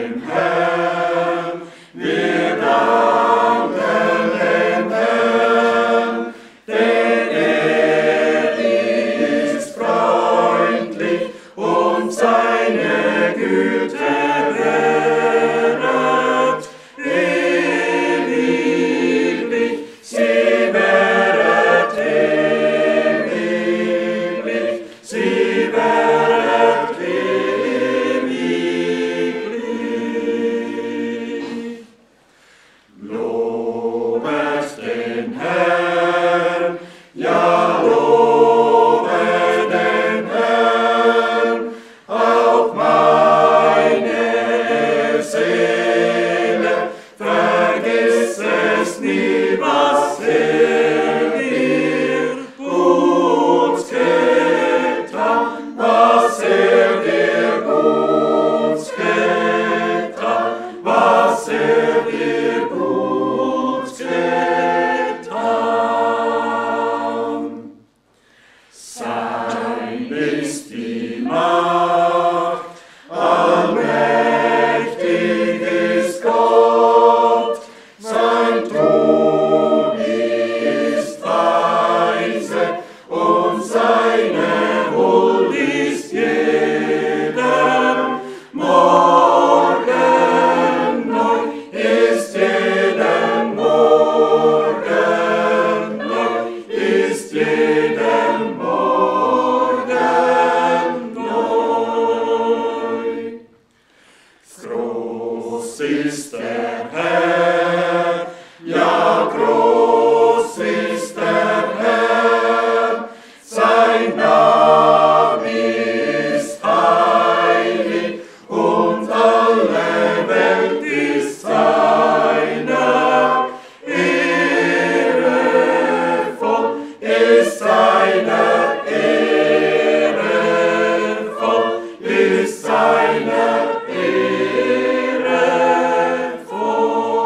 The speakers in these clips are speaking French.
dem Herrn, wir danken dem Herrn, denn er ist freundlich und seine Güte währet ewiglich, sie währet ewiglich, sie währet ewiglich. Lobet den Herrn, ja, lobet den Herrn, auch meine Seele, vergiss es nie, was dir gut getan, was dir gut getan, was dir gut getan. Sein ist die Macht, allmächtig ist Gott, sein Thron ist weise und seine Huld ist jedem Morgen neu, ist jedem Morgen neu, ist jedem Morgen neu. Groß ist der Herr, ja, groß ist der Herr, sein Name ist heilig und alle Welt ist seiner Ehre voll, ist seiner Ehre voll, ist seiner Ehre voll.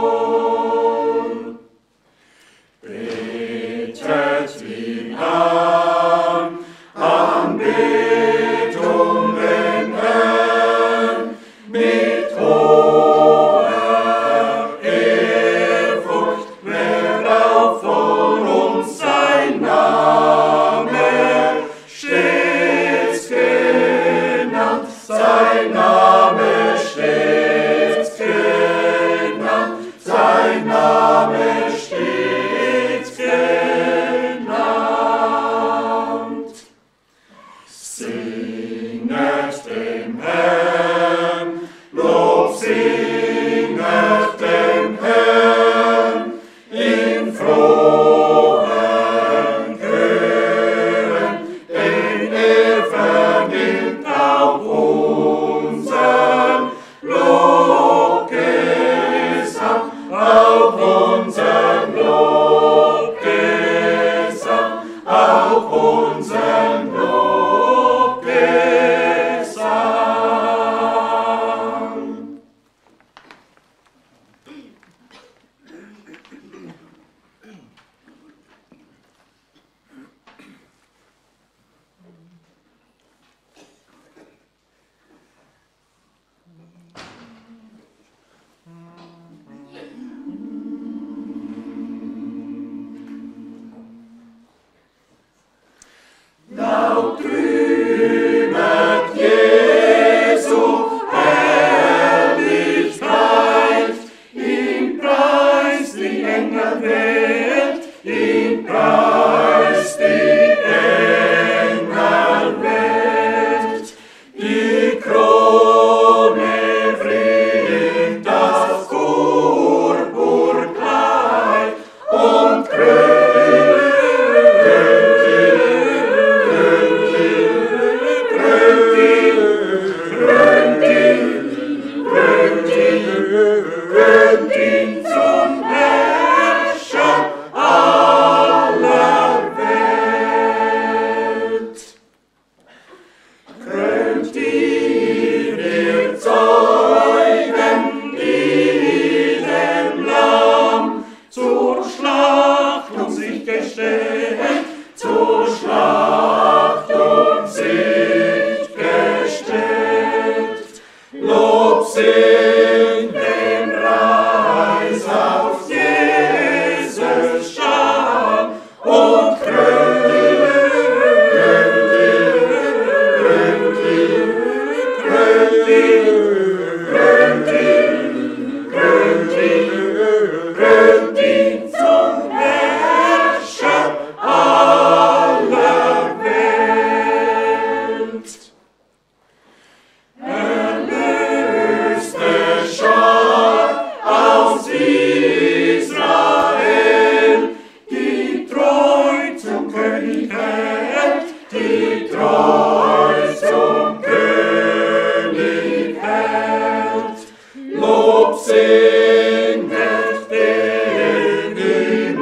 Lob singet den Immanuel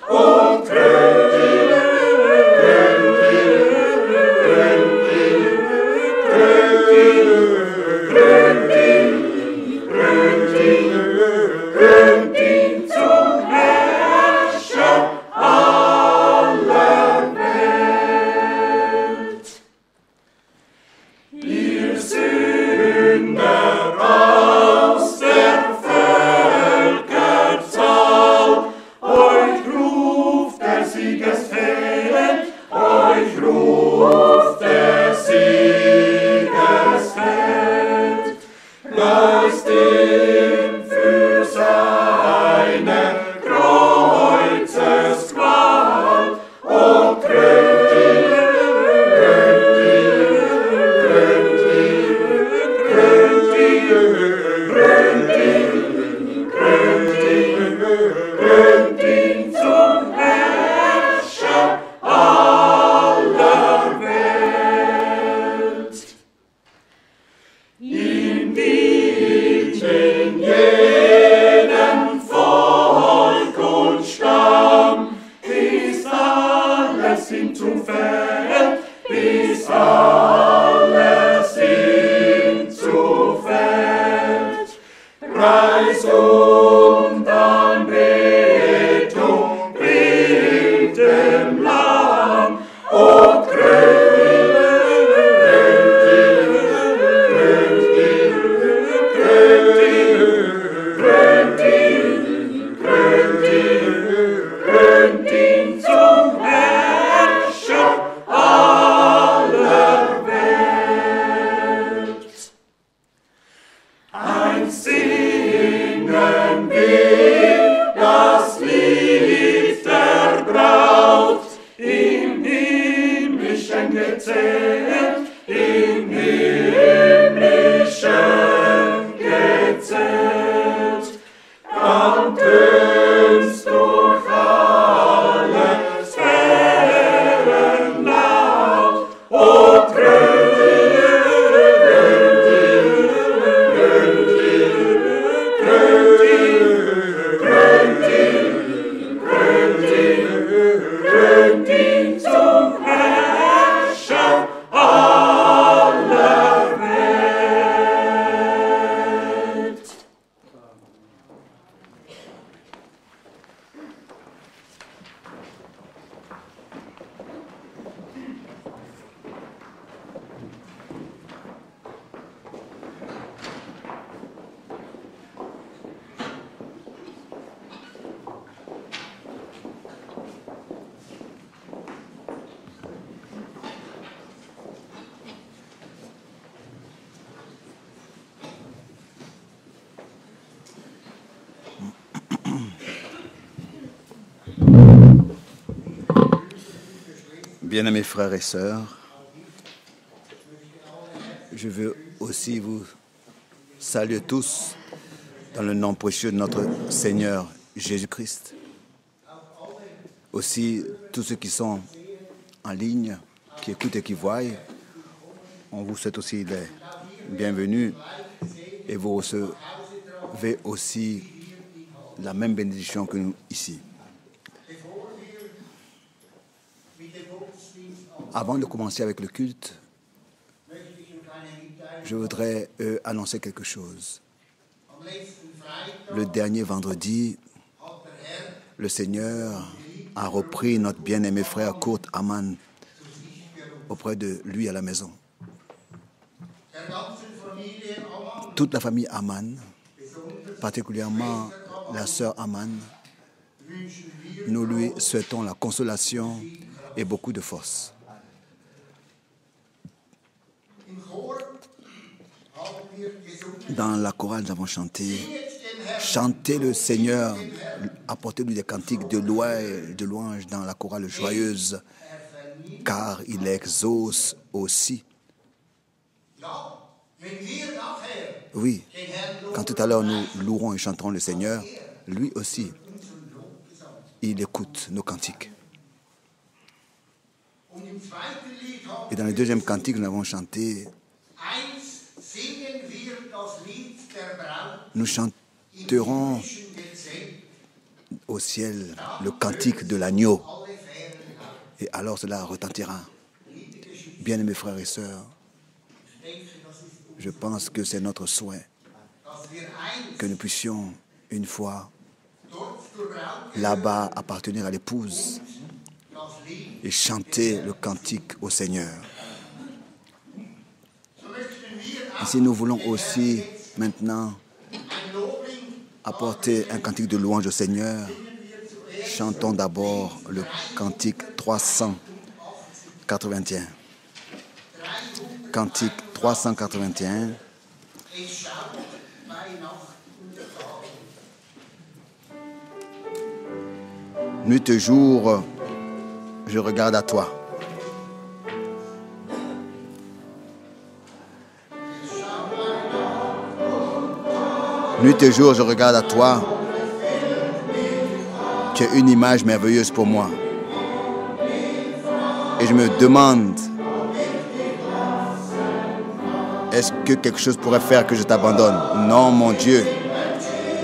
und krönt ihn, zum Herrscher aller Welt. Ihr Sünder aus der Völkerzahl, euch ruft der Siegesfeld, euch ruft der Siegesfeld. Preist ihn für seine Kreuzesqual und krönt ihn, krönt ihn zum Herrscher aller Welt. Ihm dienten jedem Volk und Stamm, bis alles ihm zufällt, bis alles ihm zufällt. Preis und Anbetung bringt dem Lamm und krönt ihn zum Herrscher aller Welt. Einst singen wir das Lied der Braut, im himmlischen Gezelt, im himmlischen Gezelt. Dann tönst durch alle Sphären laut und krönt ihn zum Herrscher aller Welt. Bien-aimés frères et sœurs, je veux aussi vous saluer tous dans le nom précieux de notre Seigneur Jésus-Christ. Aussi, tous ceux qui sont en ligne, qui écoutent et qui voient, on vous souhaite aussi les bienvenus et vous recevez aussi la même bénédiction que nous ici. Avant de commencer avec le culte, je voudrais annoncer quelque chose. Le dernier vendredi, le Seigneur a repris notre bien-aimé frère Kurt Amann auprès de lui à la maison. Toute la famille Amann, particulièrement la sœur Amann, nous lui souhaitons la consolation et beaucoup de force. Dans la chorale, nous avons chanté « Chantez le Seigneur, apportez-lui des cantiques de louange dans la chorale joyeuse, car il exauce aussi. » Oui, quand tout à l'heure nous louerons et chanterons le Seigneur, lui aussi, il écoute nos cantiques. Et dans le deuxième cantique, nous avons chanté « nous chanterons au ciel le cantique de l'agneau. Et alors cela retentira. Bien-aimés frères et sœurs, je pense que c'est notre souhait que nous puissions une fois là-bas appartenir à l'épouse et chanter le cantique au Seigneur. Et si nous voulons aussi maintenant apporter un cantique de louange au Seigneur, chantons d'abord le cantique 381. Cantique 381. Nuit et jour, je regarde à toi. Nuit et jour, je regarde à toi. Tu es une image merveilleuse pour moi. Et je me demande, est-ce que quelque chose pourrait faire que je t'abandonne? Non, mon Dieu,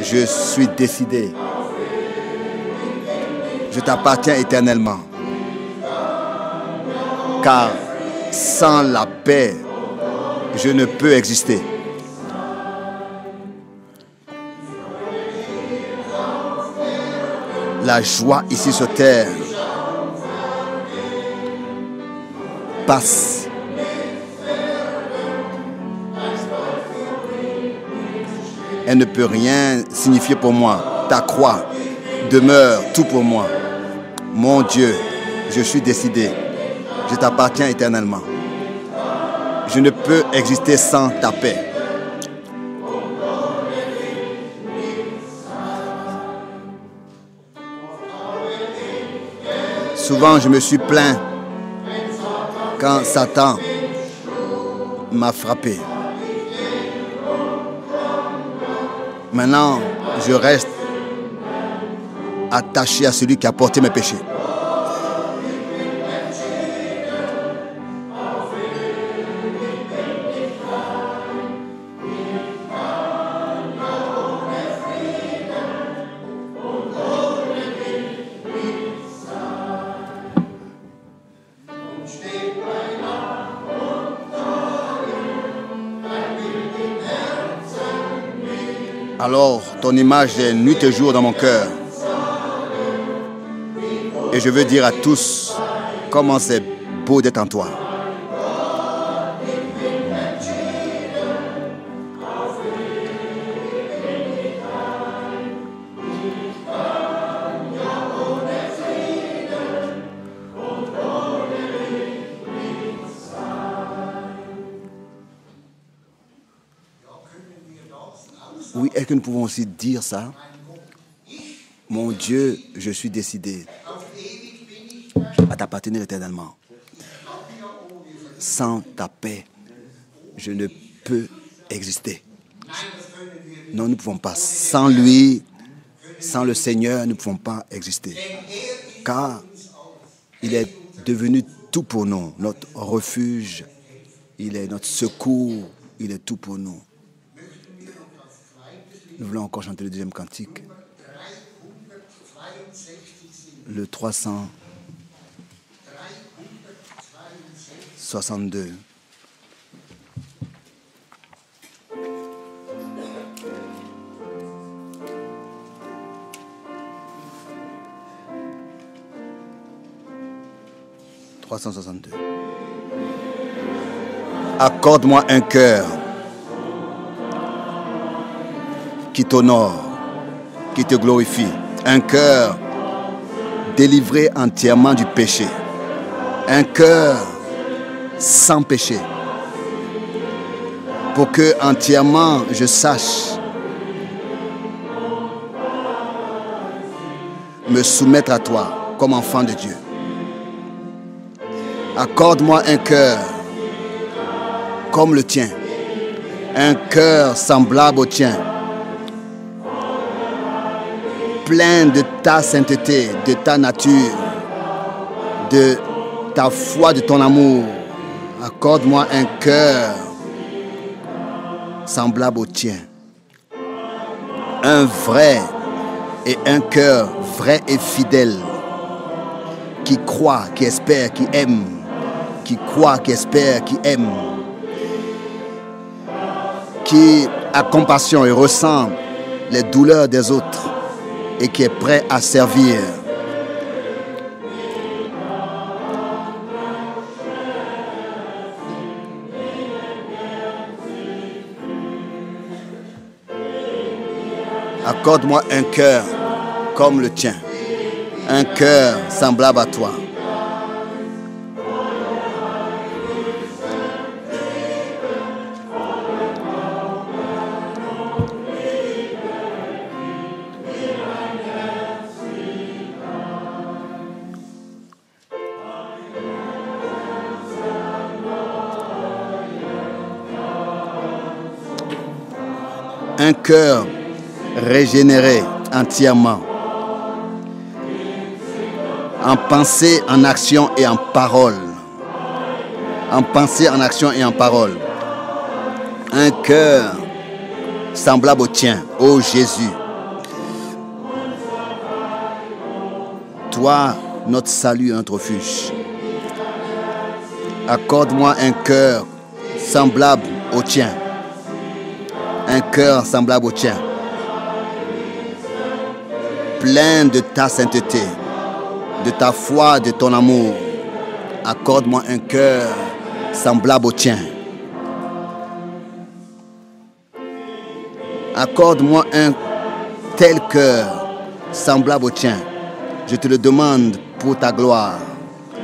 je suis décidé. Je t'appartiens éternellement. Car sans la paix, je ne peux exister. La joie ici sur terre passe. Elle ne peut rien signifier pour moi. Ta croix demeure tout pour moi. Mon Dieu, je suis décidé. Je t'appartiens éternellement. Je ne peux exister sans ta paix. Souvent, je me suis plaint quand Satan m'a frappé. Maintenant, je reste attaché à celui qui a porté mes péchés. Alors, ton image est nuit et jour dans mon cœur. Et je veux dire à tous comment c'est beau d'être en toi. Oui, est-ce que nous pouvons aussi dire ça? Mon Dieu, je suis décidé à t'appartenir éternellement. Sans ta paix, je ne peux exister. Non, nous ne pouvons pas. Sans lui, sans le Seigneur, nous ne pouvons pas exister. Car il est devenu tout pour nous. Notre refuge, il est notre secours, il est tout pour nous. Nous voulons encore chanter le deuxième cantique. Le 362. Accorde-moi un cœur qui t'honore, qui te glorifie. Un cœur délivré entièrement du péché. Un cœur sans péché. Pour que entièrement je sache me soumettre à toi comme enfant de Dieu. Accorde-moi un cœur comme le tien. Un cœur semblable au tien. Plein de ta sainteté, de ta nature, de ta foi, de ton amour. Accorde-moi un cœur semblable au tien. Un vrai et un cœur vrai et fidèle, qui croit, qui espère, qui aime, qui croit, qui espère, qui aime, qui a compassion et ressent les douleurs des autres et qui est prêt à servir. Accorde-moi un cœur comme le tien, un cœur semblable à toi. Un cœur régénéré entièrement, en pensée, en action et en parole. En pensée, en action et en parole. Un cœur semblable au tien, ô Jésus. Toi, notre salut et notre refuge. Accorde-moi un cœur semblable au tien. Un cœur semblable au tien. Plein de ta sainteté, de ta foi, de ton amour. Accorde-moi un cœur semblable au tien. Accorde-moi un tel cœur semblable au tien. Je te le demande pour ta gloire.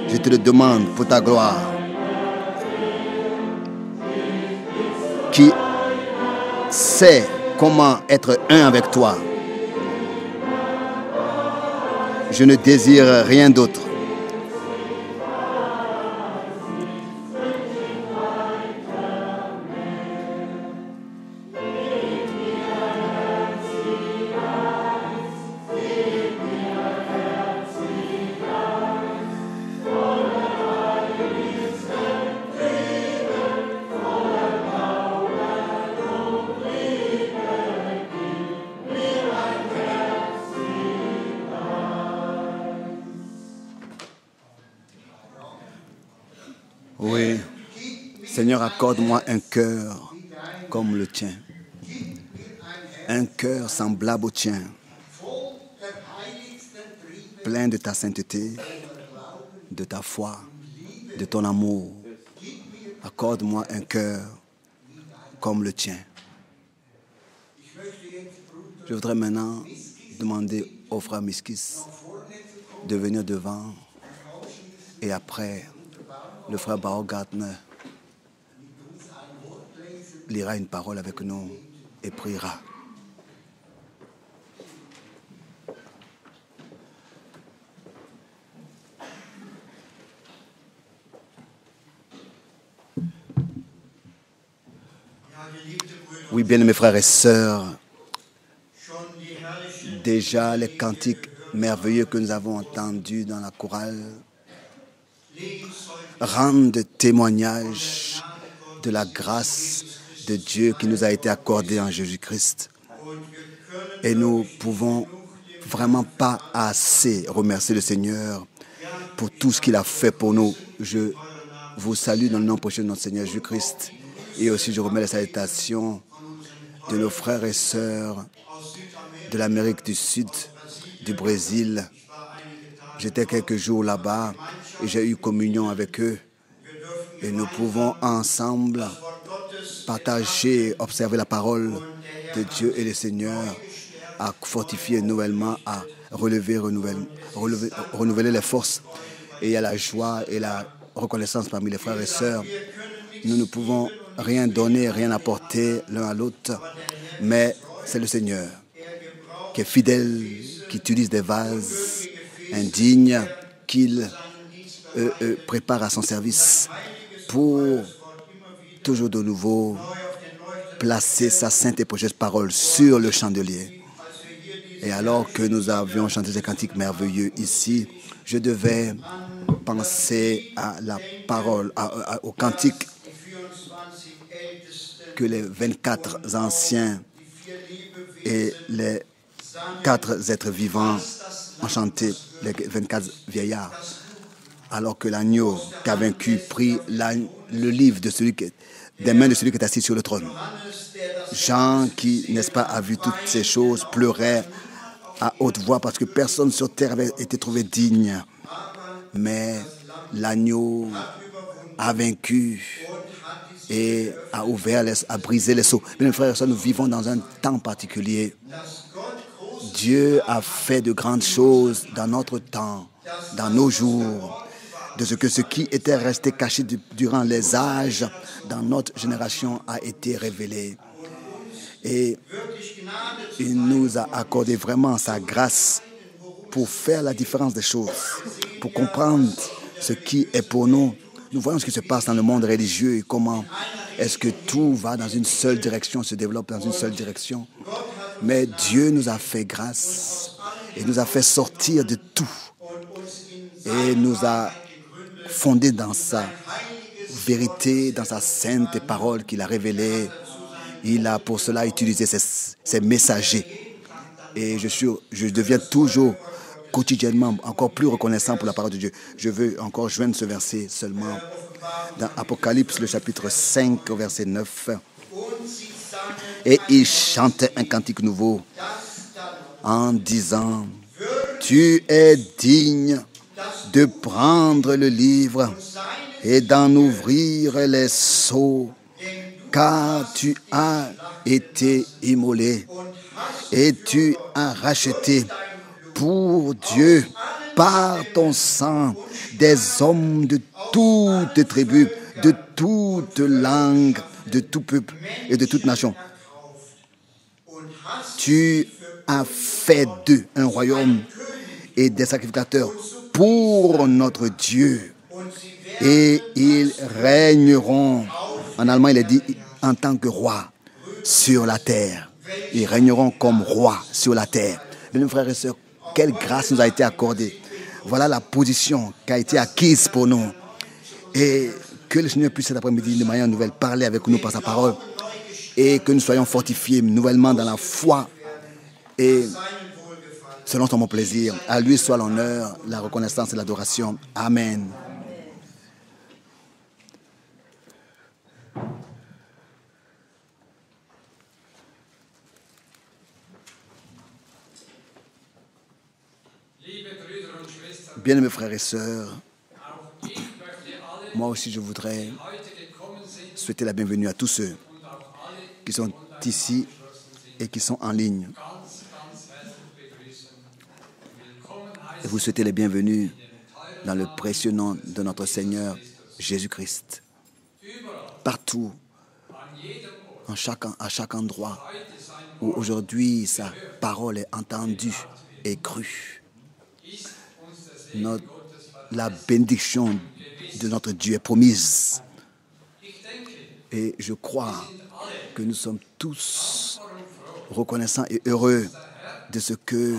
Je te le demande pour ta gloire. Qui sait comment être un avec toi. Je ne désire rien d'autre. Oui, Seigneur, accorde-moi un cœur comme le tien. Un cœur semblable au tien. Plein de ta sainteté, de ta foi, de ton amour. Accorde-moi un cœur comme le tien. Je voudrais maintenant demander au frère Miskis de venir devant et après, le frère Baumgartner lira une parole avec nous et priera. Oui, bien mes frères et sœurs, déjà les cantiques merveilleux que nous avons entendus dans la chorale rendent témoignage de la grâce de Dieu qui nous a été accordée en Jésus-Christ. Et nous pouvons vraiment pas assez remercier le Seigneur pour tout ce qu'il a fait pour nous. Je vous salue dans le nom prochain de notre Seigneur Jésus-Christ. Et aussi je remets les salutations de nos frères et sœurs de l'Amérique du Sud, du Brésil. J'étais quelques jours là-bas et j'ai eu communion avec eux. Et nous pouvons ensemble partager, observer la parole de Dieu et le Seigneur à fortifier nouvellement, à renouveler les forces. Et il y a la joie et la reconnaissance parmi les frères et sœurs. Nous ne pouvons rien donner, rien apporter l'un à l'autre, mais c'est le Seigneur qui est fidèle, qui utilise des vases indignes, qu'il prépare à son service pour toujours de nouveau placer sa sainte et précieuse parole sur le chandelier. Et alors que nous avions chanté ces cantiques merveilleux ici, je devais penser à la parole, au cantique que les 24 anciens et les 4 êtres vivants ont chanté, les 24 vieillards, alors que l'agneau qui a vaincu prit le livre des mains de celui qui est assis sur le trône. Jean, qui, n'est-ce pas, a vu toutes ces choses, pleurait à haute voix parce que personne sur terre avait été trouvé digne. Mais l'agneau a vaincu et a brisé les sceaux. Mes frères et sœurs, nous vivons dans un temps particulier. Dieu a fait de grandes choses dans notre temps, dans nos jours, de ce qui était resté caché durant les âges dans notre génération a été révélé. Et il nous a accordé vraiment sa grâce pour faire la différence des choses, pour comprendre ce qui est pour nous. Nous voyons ce qui se passe dans le monde religieux et comment est-ce que tout va dans une seule direction, se développe dans une seule direction. Mais Dieu nous a fait grâce et nous a fait sortir de tout et nous a fondés dans sa vérité, dans sa sainte parole qu'il a révélée. Il a pour cela utilisé ses messagers. Et je deviens toujours, quotidiennement, encore plus reconnaissant pour la parole de Dieu. Je veux encore joindre ce verset seulement. Dans Apocalypse, le chapitre 5, verset 9. Et il chantait un cantique nouveau en disant: Tu es digne de prendre le livre et d'en ouvrir les sceaux, car tu as été immolé et tu as racheté pour Dieu par ton sang des hommes de toutes tribus, de toute langue, de tout peuple et de toute nation. Tu as fait d'eux un royaume et des sacrificateurs pour notre Dieu. Et ils régneront, en allemand il est dit, en tant que roi sur la terre. Ils régneront comme rois sur la terre. Mes frères et sœurs, quelle grâce nous a été accordée. Voilà la position qui a été acquise pour nous. Et que le Seigneur puisse cet après-midi, de manière nouvelle, parler avec nous par sa parole. Et que nous soyons fortifiés nouvellement dans la foi. Et selon son bon plaisir, à lui soit l'honneur, la reconnaissance et l'adoration. Amen. Bien-aimés frères et sœurs, moi aussi je voudrais souhaiter la bienvenue à tous ceux qui sont ici et qui sont en ligne. Et vous souhaitez les bienvenus dans le précieux nom de notre Seigneur Jésus-Christ. Partout, à chaque endroit où aujourd'hui sa parole est entendue et crue. La bénédiction de notre Dieu est promise. Et je crois que nous sommes tous reconnaissants et heureux de ce que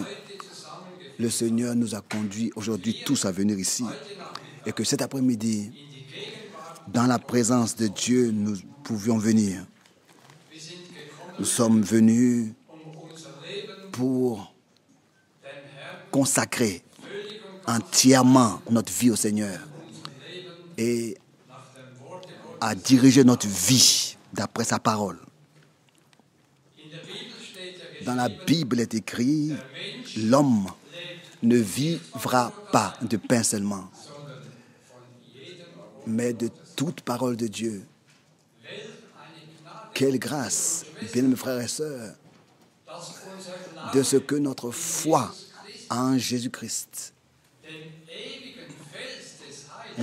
le Seigneur nous a conduits aujourd'hui tous à venir ici. Et que cet après-midi, dans la présence de Dieu, nous pouvions venir. Nous sommes venus pour consacrer entièrement notre vie au Seigneur et à diriger notre vie d'après sa parole. Dans la Bible est écrit, l'homme ne vivra pas de pain seulement, mais de toute parole de Dieu. Quelle grâce, bien mes frères et sœurs, de ce que notre foi en Jésus-Christ,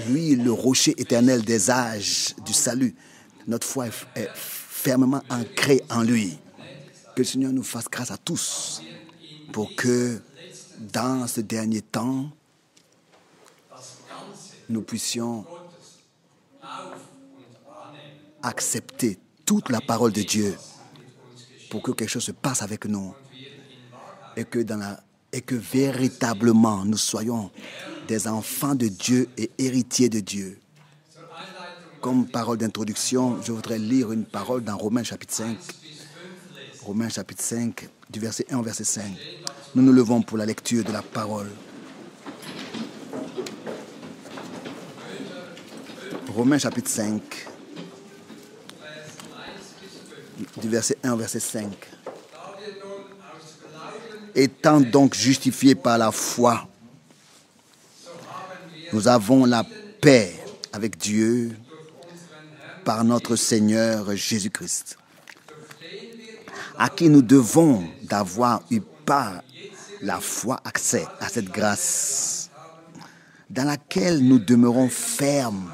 lui, le rocher éternel des âges du salut, notre foi est fermement ancrée en lui. Que le Seigneur nous fasse grâce à tous pour que dans ce dernier temps, nous puissions accepter toute la parole de Dieu pour que quelque chose se passe avec nous et que véritablement nous soyons des enfants de Dieu et héritiers de Dieu. Comme parole d'introduction, je voudrais lire une parole dans Romains chapitre 5. Romains chapitre 5, du verset 1 au verset 5. Nous nous levons pour la lecture de la parole. Romains chapitre 5, du verset 1 au verset 5. Étant donc justifiés par la foi, nous avons la paix avec Dieu par notre Seigneur Jésus-Christ, à qui nous devons d'avoir eu par la foi accès à cette grâce, dans laquelle nous demeurons fermes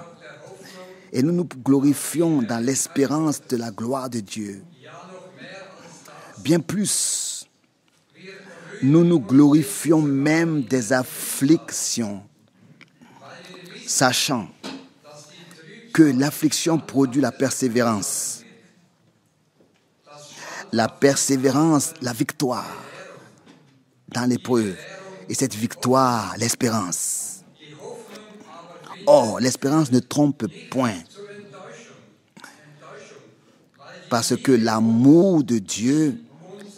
et nous nous glorifions dans l'espérance de la gloire de Dieu. Bien plus, nous nous glorifions même des afflictions, sachant que l'affliction produit la persévérance. La persévérance, la victoire dans l'épreuve. Et cette victoire, l'espérance. Or, l'espérance ne trompe point. Parce que l'amour de Dieu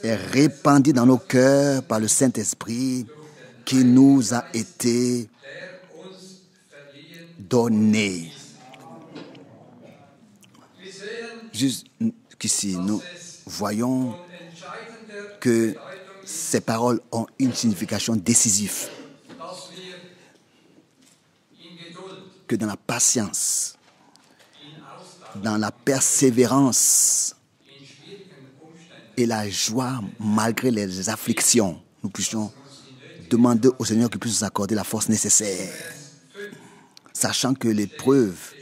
est répandu dans nos cœurs par le Saint-Esprit qui nous a été donné. Jusqu'ici, nous voyons que ces paroles ont une signification décisive. Que dans la patience, dans la persévérance et la joie malgré les afflictions, nous puissions demander au Seigneur qu'il puisse nous accorder la force nécessaire, sachant que l'épreuve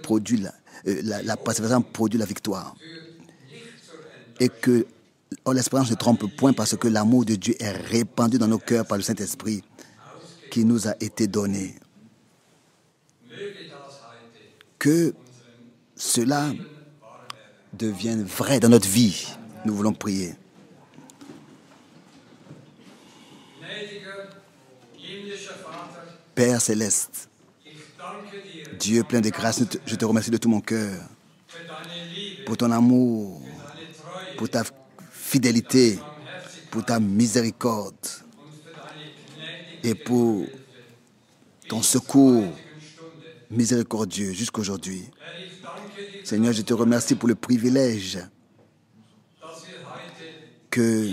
produit la persévérance produit la victoire. Et que l'espérance ne trompe point parce que l'amour de Dieu est répandu dans nos cœurs par le Saint-Esprit qui nous a été donné. Que cela devienne vrai dans notre vie. Nous voulons prier. Père céleste, Dieu plein de grâce, je te remercie de tout mon cœur pour ton amour, pour ta fidélité, pour ta miséricorde et pour ton secours miséricordieux jusqu'aujourd'hui. Seigneur, je te remercie pour le privilège que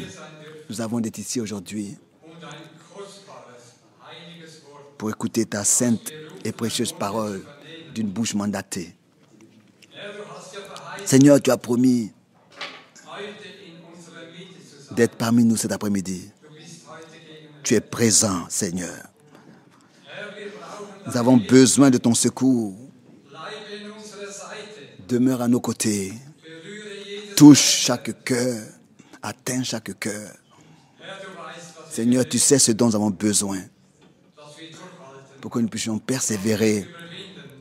nous avons d'être ici aujourd'hui pour écouter ta sainte et précieuse parole d'une bouche mandatée. Seigneur, tu as promis d'être parmi nous cet après-midi. Tu es présent, Seigneur. Nous avons besoin de ton secours. Demeure à nos côtés. Touche chaque cœur. Atteins chaque cœur. Seigneur, tu sais ce dont nous avons besoin pour que nous puissions persévérer,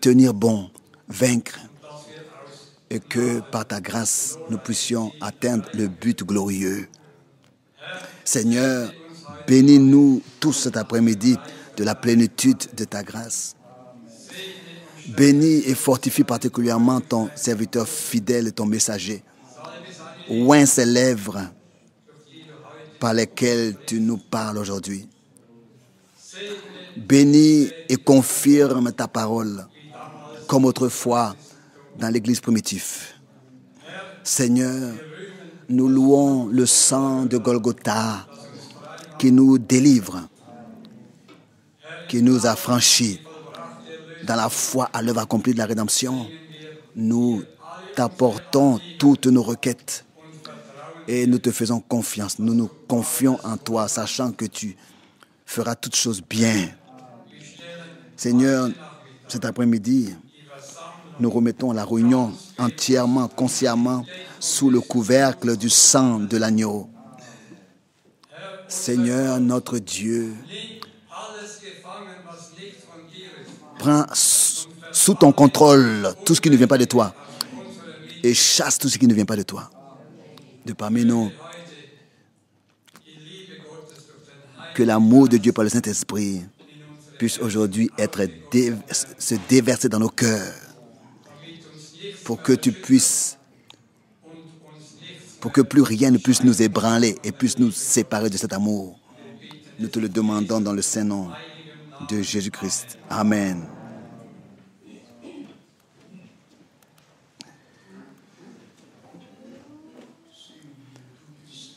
tenir bon, vaincre et que par ta grâce, nous puissions atteindre le but glorieux. Seigneur, bénis-nous tous cet après-midi de la plénitude de ta grâce. Bénis et fortifie particulièrement ton serviteur fidèle et ton messager. Oins ses lèvres par lesquelles tu nous parles aujourd'hui. Bénis et confirme ta parole comme autrefois dans l'Église primitive. Seigneur, nous louons le sang de Golgotha qui nous délivre, qui nous a franchis dans la foi à l'œuvre accomplie de la rédemption. Nous t'apportons toutes nos requêtes et nous te faisons confiance. Nous nous confions en toi, sachant que tu feras toutes choses bien. Seigneur, cet après-midi, nous remettons la réunion entièrement, consciemment, sous le couvercle du sang de l'agneau. Seigneur, notre Dieu, prends sous ton contrôle tout ce qui ne vient pas de toi et chasse tout ce qui ne vient pas de toi. De parmi nous, que l'amour de Dieu par le Saint-Esprit puisse aujourd'hui se déverser dans nos cœurs pour que tu puisses, pour que plus rien ne puisse nous ébranler et puisse nous séparer de cet amour. Nous te le demandons dans le saint nom de Jésus-Christ. Amen.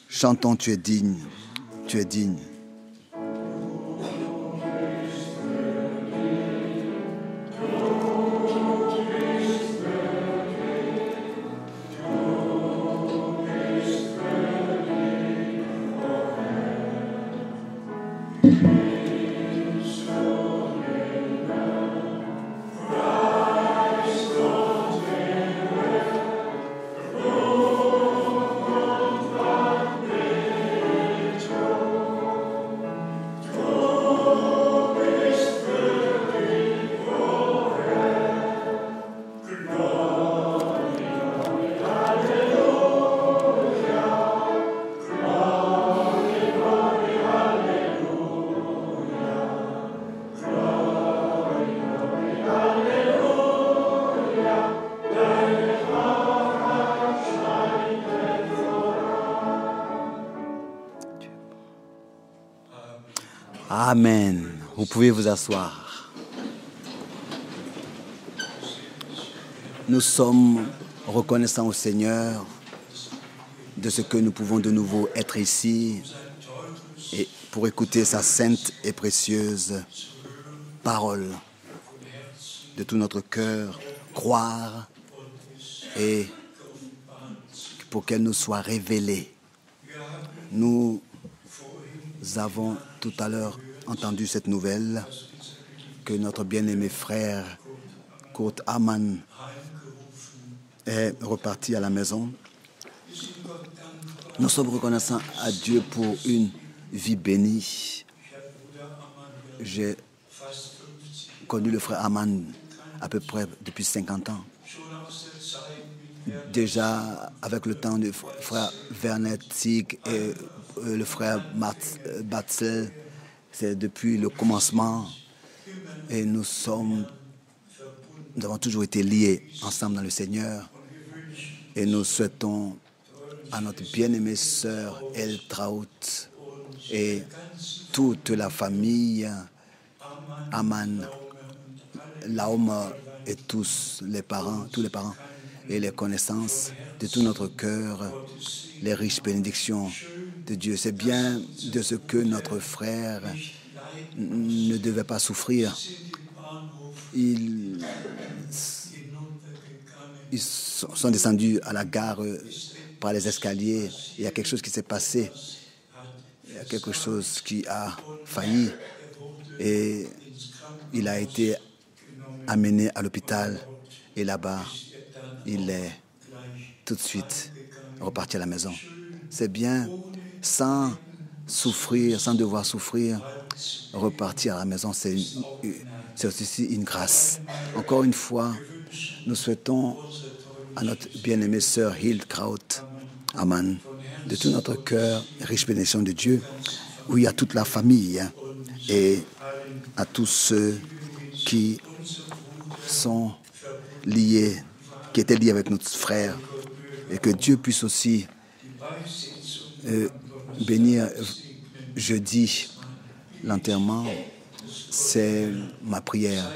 Chantons, tu es digne, tu es digne. Amen. Vous pouvez vous asseoir. Nous sommes reconnaissants au Seigneur de ce que nous pouvons de nouveau être ici et pour écouter sa sainte et précieuse parole de tout notre cœur, croire et pour qu'elle nous soit révélée. Nous avons tout à l'heure entendu cette nouvelle que notre bien-aimé frère Kurt Amann est reparti à la maison. Nous sommes reconnaissants à Dieu pour une vie bénie. J'ai connu le frère Amann à peu près depuis 50 ans. Déjà avec le temps du frère Werner Zieg et le frère Batzel, c'est depuis le commencement et nous avons toujours été liés ensemble dans le Seigneur et nous souhaitons à notre bien-aimée sœur El Traut et toute la famille Amann, Laumer et tous les parents et les connaissances de tout notre cœur, les riches bénédictions de Dieu. C'est bien de ce que notre frère ne devait pas souffrir. Ils sont descendus à la gare par les escaliers. Il y a quelque chose qui s'est passé. Il y a quelque chose qui a failli. Et il a été amené à l'hôpital. Et là-bas, il est tout de suite reparti à la maison. C'est bien, sans souffrir, sans devoir souffrir, repartir à la maison, c'est aussi une grâce. Encore une fois, nous souhaitons à notre bien-aimée sœur Hildkraut Amann, de tout notre cœur, riche bénédiction de Dieu, oui, à toute la famille et à tous ceux qui sont liés, qui étaient liés avec notre frère, et que Dieu puisse aussi bénir jeudi l'enterrement. C'est ma prière,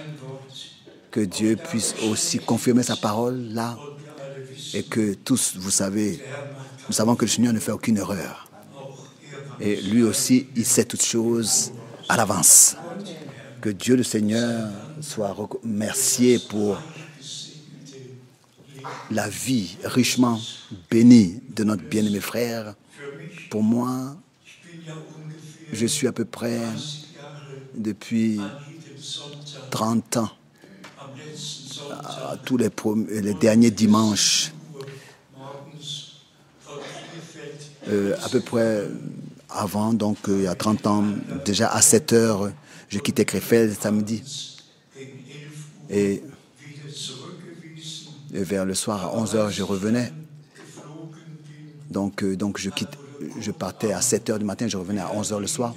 que Dieu puisse aussi confirmer sa parole là, et que tous, vous savez, nous savons que le Seigneur ne fait aucune erreur. Et lui aussi, il sait toutes choses à l'avance. Que Dieu le Seigneur soit remercié pour la vie richement bénie de notre bien-aimé frère. Pour moi, je suis à peu près depuis 30 ans, tous les derniers dimanches, à peu près avant, donc il y a 30 ans, déjà à 7 heures, je quittais Krefeld samedi. Et vers le soir, à 11 heures, je revenais. Donc je partais à 7 heures du matin, je revenais à 11 heures le soir.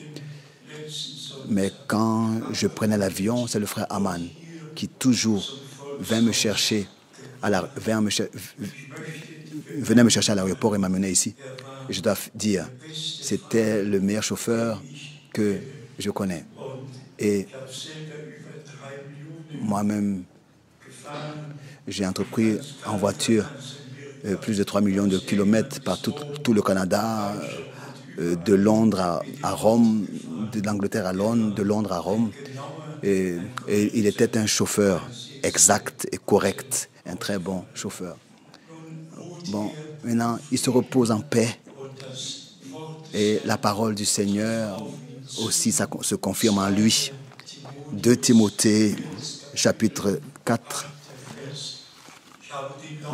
Mais quand je prenais l'avion, c'est le frère Amann qui toujours vint me chercher venait me chercher à l'aéroport et m'amenait ici. Et je dois dire, c'était le meilleur chauffeur que je connais. Et moi-même, j'ai entrepris en voiture plus de 3 millions de kilomètres par tout le Canada, de Londres à Rome, de l'Angleterre à Londres, de Londres à Rome. Et il était un chauffeur exact et correct, un très bon chauffeur. Bon, maintenant, il se repose en paix. Et la parole du Seigneur aussi, ça se confirme en lui. 2 Timothée, chapitre 4,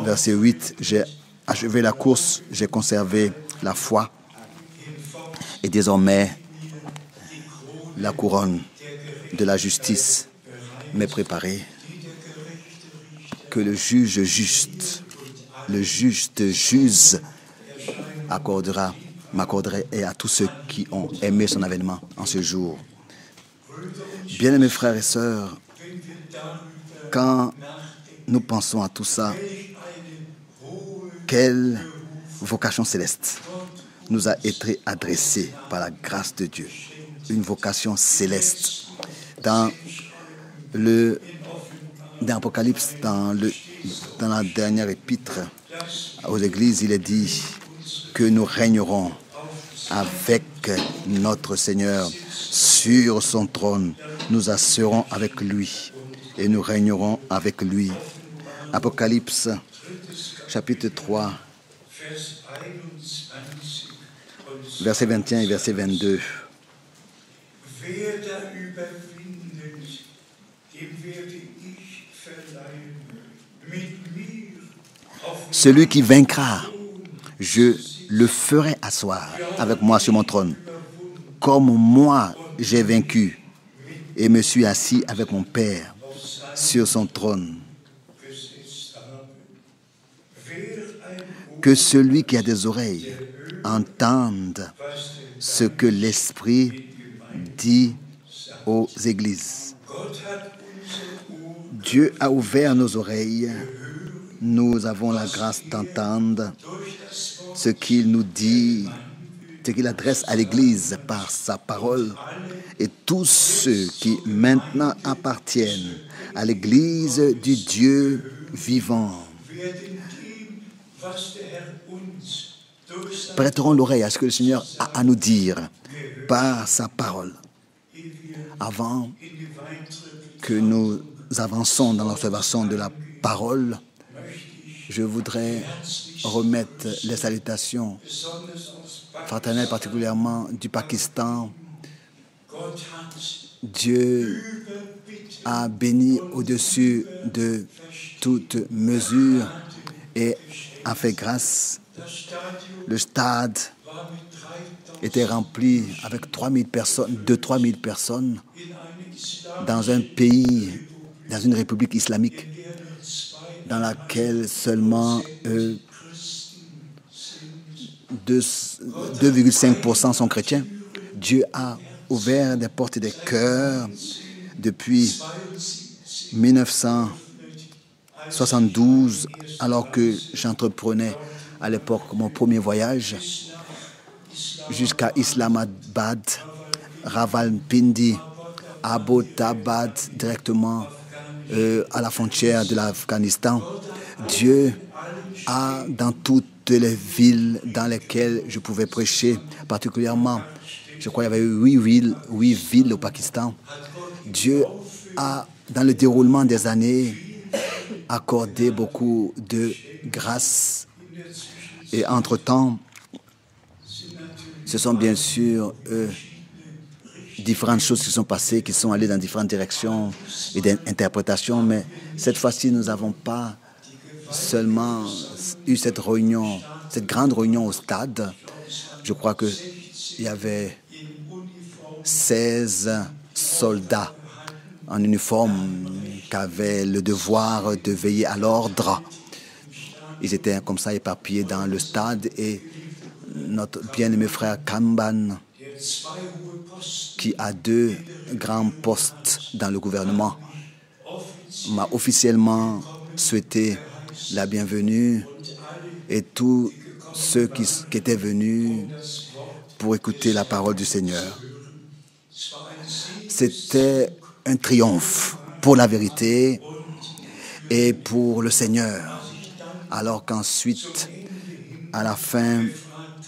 verset 8. J'ai achevé la course, j'ai conservé la foi. Et désormais, la couronne de la justice m'est préparée. Que le juge juste, le juste juge, m'accorderait et à tous ceux qui ont aimé son avènement en ce jour. Bien-aimés frères et sœurs, quand nous pensons à tout ça, quelle vocation céleste nous a été adressée par la grâce de Dieu. Une vocation céleste. Dans l'Apocalypse, dans la dernière épître aux églises, il est dit que nous régnerons avec notre Seigneur sur son trône. Nous assurons avec lui et nous régnerons avec lui. Apocalypse, chapitre 3, verset 21 et verset 22. Celui qui vaincra, je le ferai asseoir avec moi sur mon trône, comme moi j'ai vaincu et me suis assis avec mon Père sur son trône. Que celui qui a des oreilles entende ce que l'Esprit dit aux églises. Dieu a ouvert nos oreilles. Nous avons la grâce d'entendre ce qu'il nous dit, ce qu'il adresse à l'Église par sa parole. Et tous ceux qui maintenant appartiennent à l'Église du Dieu vivant prêteront l'oreille à ce que le Seigneur a à nous dire par sa parole. Avant que nous avançons dans l'observation de la parole, je voudrais remettre les salutations fraternelles, particulièrement du Pakistan. Dieu a béni au-dessus de toute mesure et a fait grâce. Le stade était rempli avec 3000 personnes, de 3000 personnes dans un pays, dans une république islamique dans laquelle seulement 2,5% sont chrétiens. Dieu a ouvert des portes et des cœurs depuis 1972, alors que j'entreprenais à l'époque mon premier voyage jusqu'à Islamabad, Rawalpindi, Abbottabad, directement à la frontière de l'Afghanistan. Dieu a, dans toutes les villes dans lesquelles je pouvais prêcher, particulièrement, je crois qu'il y avait 8 villes au Pakistan, Dieu a, dans le déroulement des années, accordé beaucoup de grâce. Et entre-temps, ce sont bien sûr différentes choses qui sont passées, qui sont allées dans différentes directions et d'interprétations, mais cette fois-ci, nous n'avons pas seulement eu cette réunion, cette grande réunion au stade. Je crois qu'il y avait 16 soldats en uniforme qui avaient le devoir de veiller à l'ordre. Ils étaient comme ça éparpillés dans le stade et notre bien-aimé frère Kamban, qui a 2 grands postes dans le gouvernement, m'a officiellement souhaité la bienvenue et tous ceux qui étaient venus pour écouter la parole du Seigneur. C'était un triomphe pour la vérité et pour le Seigneur. Alors qu'ensuite, à la fin,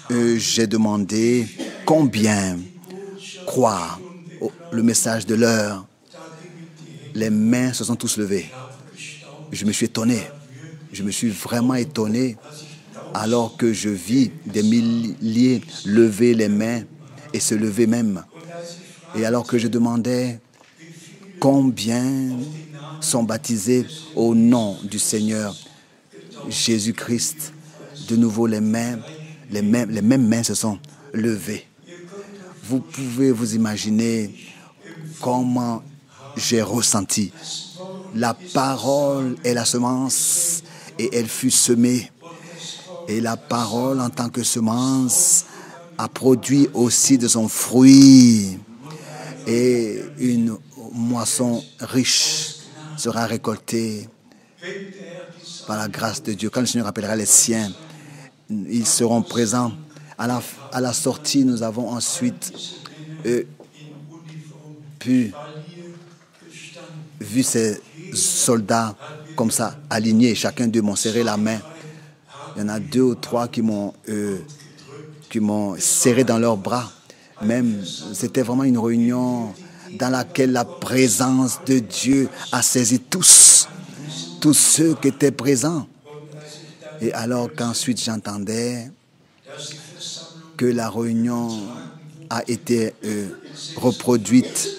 j'ai demandé combien croient le message de l'heure. Les mains se sont tous levées. Je me suis étonné. Je me suis vraiment étonné alors que je vis des milliers lever les mains et se lever même. Et alors que je demandais combien sont baptisés au nom du Seigneur Jésus-Christ, de nouveau les mêmes mains se sont levées. Vous pouvez vous imaginer comment j'ai ressenti. La parole est la semence et elle fut semée. Et la parole en tant que semence a produit aussi de son fruit. Et une moisson riche sera récoltée par la grâce de Dieu. Quand le Seigneur appellera les siens, ils seront présents. À la sortie, nous avons ensuite vu ces soldats comme ça, alignés. Chacun d'eux m'ont serré la main. Il y en a 2 ou 3 qui m'ont serré dans leurs bras. Même, c'était vraiment une réunion dans laquelle la présence de Dieu a saisi tous ceux qui étaient présents. Et alors qu'ensuite j'entendais que la réunion a été reproduite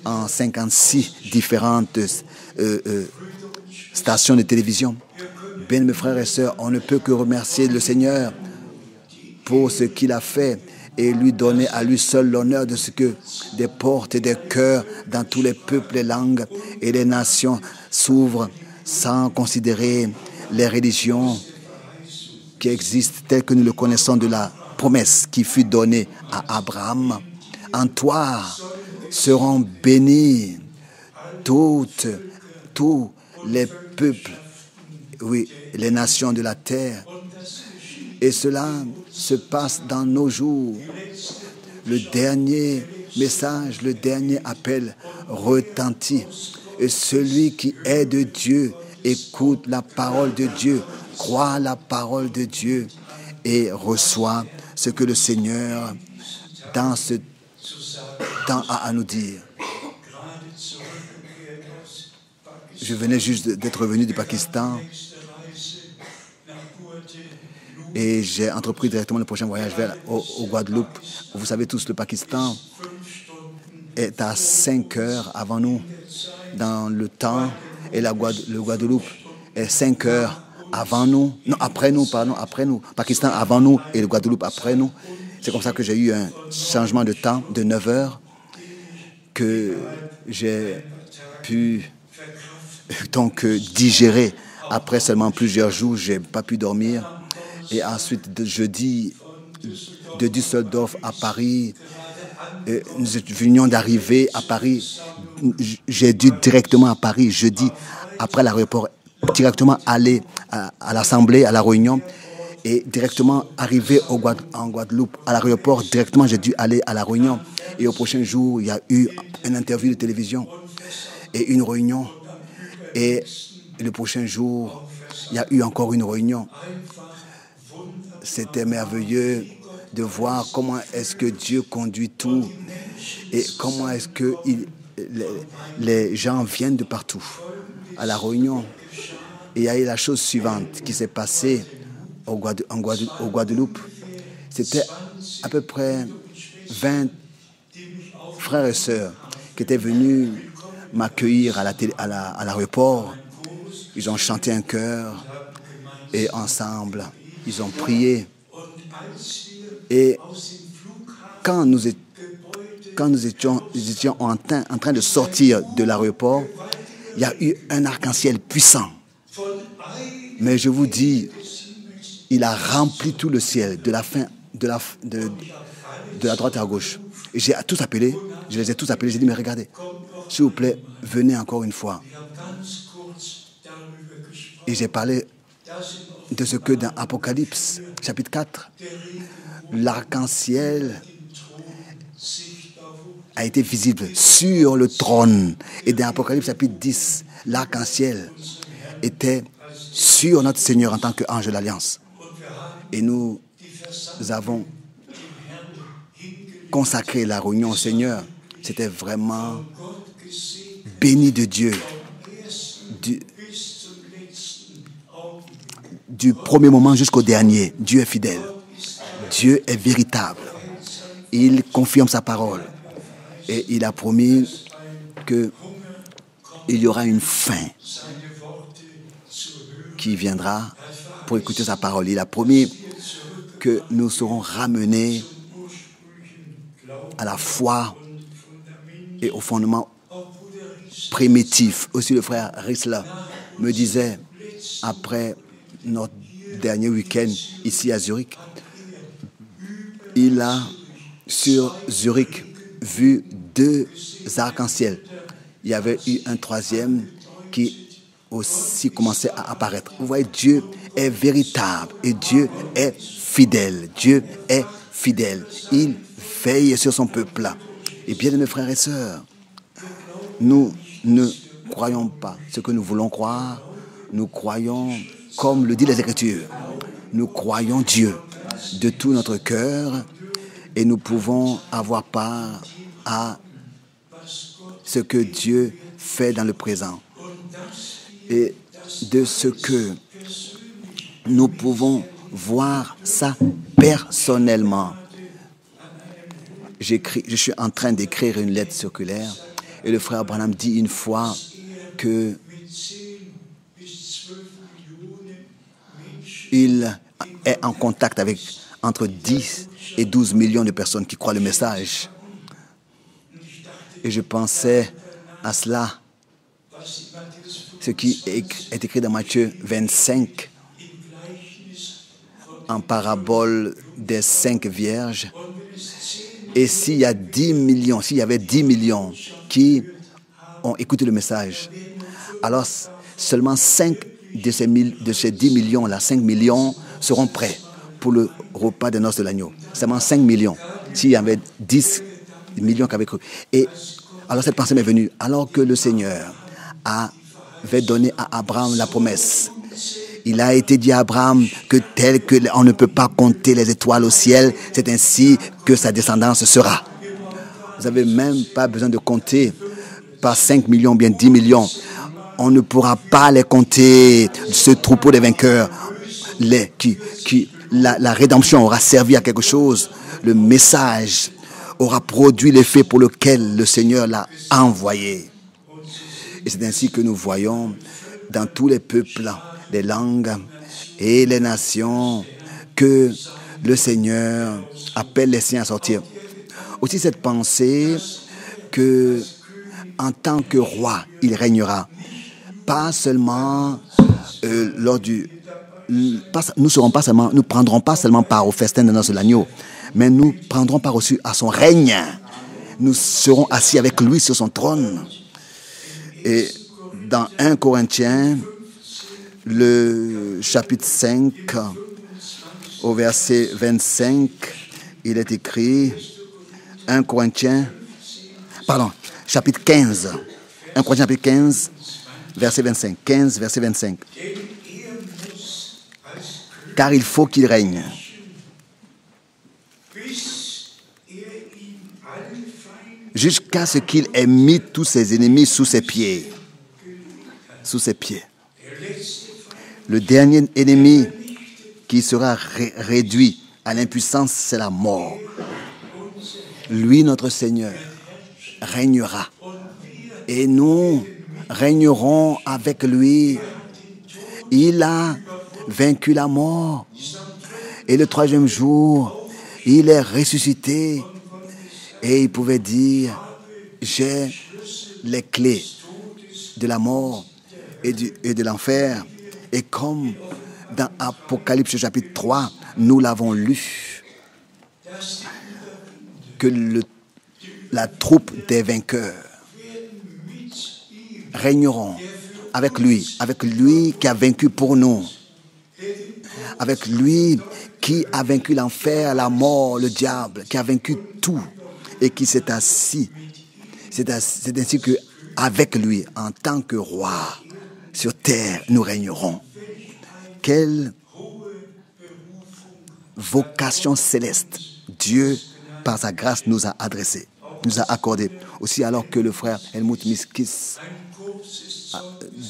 en 56 différentes stations de télévision. Bien, mes frères et sœurs, on ne peut que remercier le Seigneur pour ce qu'il a fait et lui donner à lui seul l'honneur de ce que des portes et des cœurs dans tous les peuples, les langues et les nations s'ouvrent sans considérer les religions qui existent telles que nous le connaissons de la promesse qui fut donnée à Abraham. En toi seront bénis tous les peuples, oui, les nations de la terre. Et cela se passe dans nos jours. Le dernier message, le dernier appel retentit. Et celui qui est de Dieu écoute la parole de Dieu, croit la parole de Dieu et reçoit ce que le Seigneur dans ce temps a à nous dire. Je venais juste d'être revenu du Pakistan et j'ai entrepris directement le prochain voyage au Guadeloupe. Vous savez tous, le Pakistan est à 5 heures avant nous dans le temps et le Guadeloupe est 5 heures avant nous. Non, après nous, pardon, après nous. Pakistan avant nous et le Guadeloupe après nous. C'est comme ça que j'ai eu un changement de temps de 9 heures que j'ai pu donc digérer. Après seulement plusieurs jours, je n'ai pas pu dormir. Et ensuite, jeudi, de Düsseldorf à Paris, nous venions d'arriver à Paris. J'ai dû directement à Paris, jeudi, après l'aéroport, directement aller à l'Assemblée, à la réunion, et directement arriver en Guadeloupe, à l'aéroport, directement j'ai dû aller à la réunion. Et au prochain jour, il y a eu une interview de télévision et une réunion. Et le prochain jour, il y a eu encore une réunion. C'était merveilleux de voir comment est-ce que Dieu conduit tout et comment est-ce que les gens viennent de partout à la réunion. Et il y a eu la chose suivante qui s'est passée au Guadeloupe. C'était à peu près 20 frères et sœurs qui étaient venus m'accueillir à l'aéroport. Ils ont chanté un chœur et ensemble, ils ont prié. Et quand nous étions en train de sortir de l'aéroport, il y a eu un arc-en-ciel puissant. Mais je vous dis, il a rempli tout le ciel de la droite à la gauche. Et j'ai tous appelé, je les ai tous appelés, j'ai dit, mais regardez, s'il vous plaît, venez encore une fois. Et j'ai parlé de ce que dans Apocalypse, chapitre 4, l'arc-en-ciel a été visible sur le trône. Et dans Apocalypse, chapitre 10, l'arc-en-ciel était sur notre Seigneur en tant qu'ange de l'Alliance. Et nous avons consacré la réunion au Seigneur. C'était vraiment béni de Dieu. Du premier moment jusqu'au dernier, Dieu est fidèle. Dieu est véritable. Il confirme sa parole. Et il a promis qu'il y aura une fin qui viendra pour écouter sa parole. Il a promis que nous serons ramenés à la foi et au fondement primitif. Aussi, le frère Risler me disait, après notre dernier week-end ici à Zurich, il a sur Zurich vu 2 arcs-en-ciel. Il y avait eu un troisième qui aussi commençait à apparaître. Vous voyez, Dieu est véritable et Dieu est fidèle. Dieu est fidèle. Il veille sur son peuple. Et bien, mes frères et sœurs, nous ne croyons pas ce que nous voulons croire. Nous croyons, comme le dit les Écritures, nous croyons Dieu de tout notre cœur et nous pouvons avoir part à ce que Dieu fait dans le présent et de ce que nous pouvons voir ça personnellement. Je suis en train d'écrire une lettre circulaire et le frère Branham dit une fois que il est en contact avec entre 10 et 12 millions de personnes qui croient le message. Et je pensais à cela, ce qui est écrit dans Matthieu 25, en parabole des 5 vierges. Et s'il y a 10 millions, s'il y avait 10 millions qui ont écouté le message, alors seulement 5 de ces 10 millions-là, 5 millions seront prêts pour le repas des noces de l'agneau. Seulement 5 millions. S'il y avait 10 millions qui avaient cru. Et alors cette pensée m'est venue, alors que le Seigneur avait donné à Abraham la promesse. Il a été dit à Abraham que tel que on ne peut pas compter les étoiles au ciel, c'est ainsi que sa descendance sera. Vous n'avez même pas besoin de compter par 5 millions, bien 10 millions. On ne pourra pas les compter, ce troupeau des vainqueurs. La rédemption aura servi à quelque chose. Le message aura produit l'effet pour lequel le Seigneur l'a envoyé. Et c'est ainsi que nous voyons dans tous les peuples, les langues et les nations que le Seigneur appelle les siens à sortir. Aussi cette pensée que en tant que roi, il régnera. Pas seulement lors du... nous ne prendrons pas seulement part au festin de noces de l'agneau, mais nous prendrons part aussi à son règne. Nous serons assis avec lui sur son trône. Et dans 1 Corinthiens, le chapitre 5, au verset 25, il est écrit, chapitre 15, 1 Corinthiens chapitre 15, verset 25, 15, verset 25. Car il faut qu'il règne jusqu'à ce qu'il ait mis tous ses ennemis sous ses pieds. Sous ses pieds. Le dernier ennemi qui sera réduit à l'impuissance, c'est la mort. Lui, notre Seigneur, régnera. Et nous régnerons avec lui. Il a vaincu la mort. Et le 3e jour, il est ressuscité. Et il pouvait dire, j'ai les clés de la mort et de l'enfer. Et comme dans Apocalypse chapitre 3, nous l'avons lu, que la troupe des vainqueurs régneront avec lui qui a vaincu pour nous, avec lui qui a vaincu l'enfer, la mort, le diable, qui a vaincu tout et qui s'est assis. C'est ainsi que avec lui, en tant que roi, sur terre, nous régnerons. Quelle vocation céleste Dieu, par sa grâce, nous a adressée, nous a accordé. Aussi, alors que le frère Helmut Miskis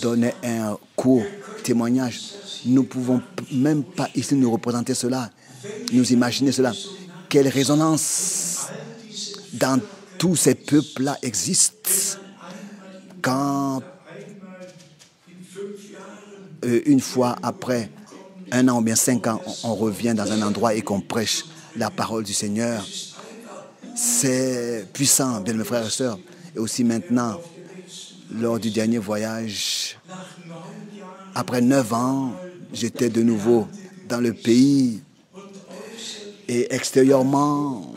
donnait un court témoignage, nous ne pouvons même pas ici nous représenter cela, nous imaginer cela. Quelle résonance dans tous ces peuples-là existe quand une fois après 1 an ou bien 5 ans, on revient dans un endroit et qu'on prêche la parole du Seigneur. C'est puissant, bien mes frères et sœurs. Et aussi maintenant, lors du dernier voyage, après 9 ans, j'étais de nouveau dans le pays et extérieurement,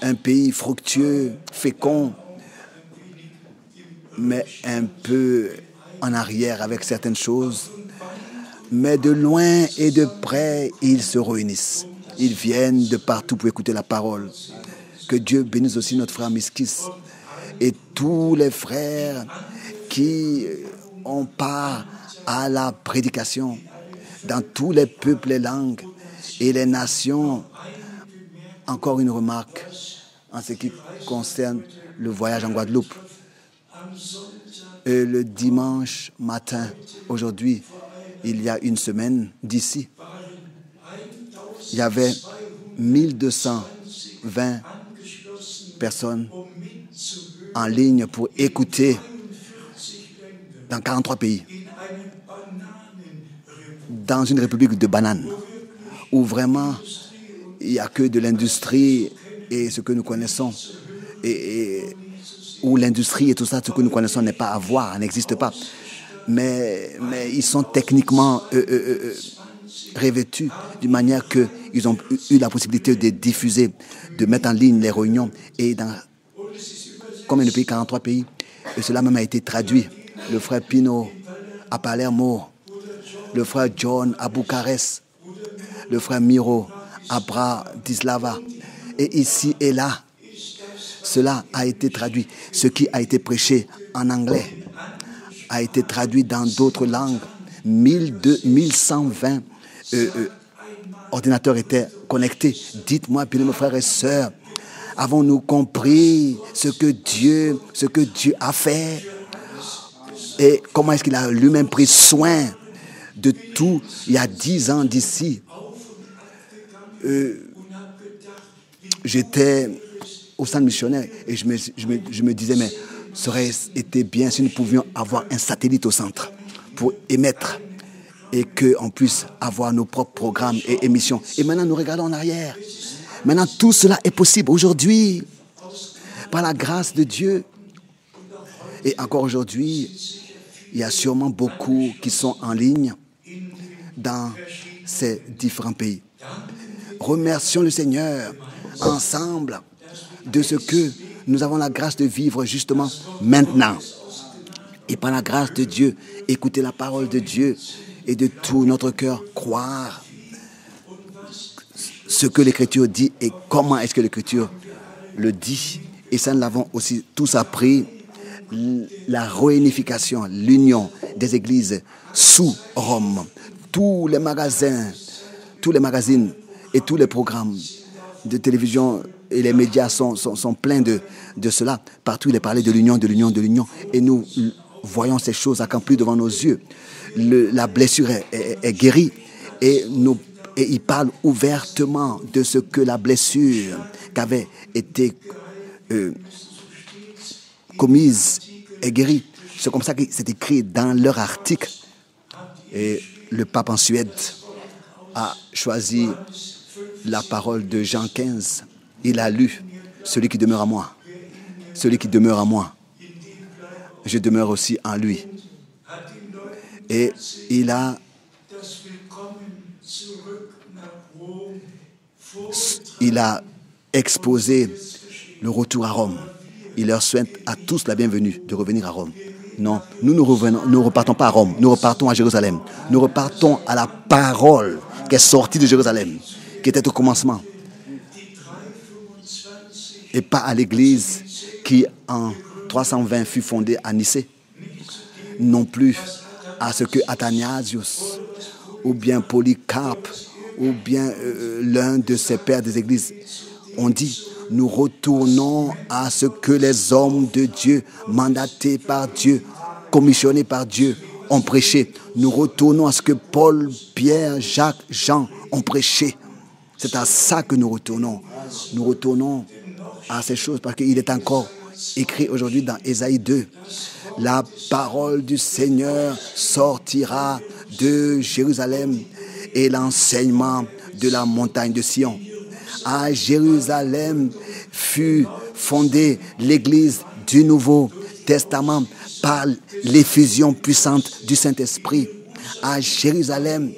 un pays fructueux, fécond, mais un peu en arrière avec certaines choses. Mais de loin et de près, ils se réunissent. Ils viennent de partout pour écouter la parole. Que Dieu bénisse aussi notre frère Miskis et tous les frères qui ont part à la prédication dans tous les peuples, les langues et les nations. Encore une remarque en ce qui concerne le voyage en Guadeloupe. Et le dimanche matin, aujourd'hui, il y a une semaine d'ici, il y avait 1220 personnes en ligne pour écouter dans 43 pays, dans une république de bananes, où vraiment il n'y a que de l'industrie et ce que nous connaissons, et où l'industrie et tout ça, ce que nous connaissons n'est pas à voir, n'existe pas. Mais ils sont techniquement revêtus d'une manière qu'ils ont eu la possibilité de diffuser, de mettre en ligne les réunions. Et dans combien de pays? 43 pays. Et cela même a été traduit. Le frère Pino à Palermo, le frère John à Bucarest, le frère Miro à Bratislava. Et ici et là, cela a été traduit. Ce qui a été prêché en anglais a été traduit dans d'autres langues. 1120 ordinateurs étaient connectés. Dites-moi, bien mes frères et sœurs, avons-nous compris ce que Dieu a fait et comment est-ce qu'il a lui-même pris soin de tout il y a 10 ans d'ici? J'étais au centre missionnaire et je me disais, mais ça aurait été bien si nous pouvions avoir un satellite au centre pour émettre et qu'on puisse avoir nos propres programmes et émissions. Et maintenant, nous regardons en arrière. Maintenant, tout cela est possible aujourd'hui par la grâce de Dieu. Et encore aujourd'hui, il y a sûrement beaucoup qui sont en ligne dans ces différents pays. Remercions le Seigneur ensemble de ce que nous avons la grâce de vivre justement maintenant. Et par la grâce de Dieu, écouter la parole de Dieu et de tout notre cœur croire ce que l'Écriture dit et comment est-ce que l'Écriture le dit. Et ça, nous l'avons aussi tous appris, la réunification, l'union des églises sous Rome. Tous les magazines et tous les programmes de télévision et les médias sont pleins de cela. Partout, il est parlé de l'union. Et nous voyons ces choses accomplir devant nos yeux. La blessure est guérie et il parle ouvertement de ce que la blessure qu'avait été commise est guérie. C'est comme ça que c'est écrit dans leur article. Et le pape en Suède a choisi la parole de Jean 15. Il a lu « Celui qui demeure en moi, celui qui demeure en moi, je demeure aussi en lui. » Et il a exposé le retour à Rome. Il leur souhaite à tous la bienvenue de revenir à Rome. Non, nous repartons pas à Rome, nous repartons à Jérusalem. Nous repartons à la parole qui est sortie de Jérusalem, qui était au commencement. Et pas à l'église qui en 320 fut fondée à Nicée. Non plus à ce que Athanasius ou bien Polycarpe ou bien l'un de ses pères des églises ont dit. Nous retournons à ce que les hommes de Dieu, mandatés par Dieu, commissionnés par Dieu, ont prêché. Nous retournons à ce que Paul, Pierre, Jacques, Jean ont prêché. C'est à ça que nous retournons. Nous retournons à ces choses parce qu'il est encore écrit aujourd'hui dans Ésaïe 2. La parole du Seigneur sortira de Jérusalem et l'enseignement de la montagne de Sion. À Jérusalem fut fondée l'église du Nouveau Testament par l'effusion puissante du Saint-Esprit. À Jérusalem,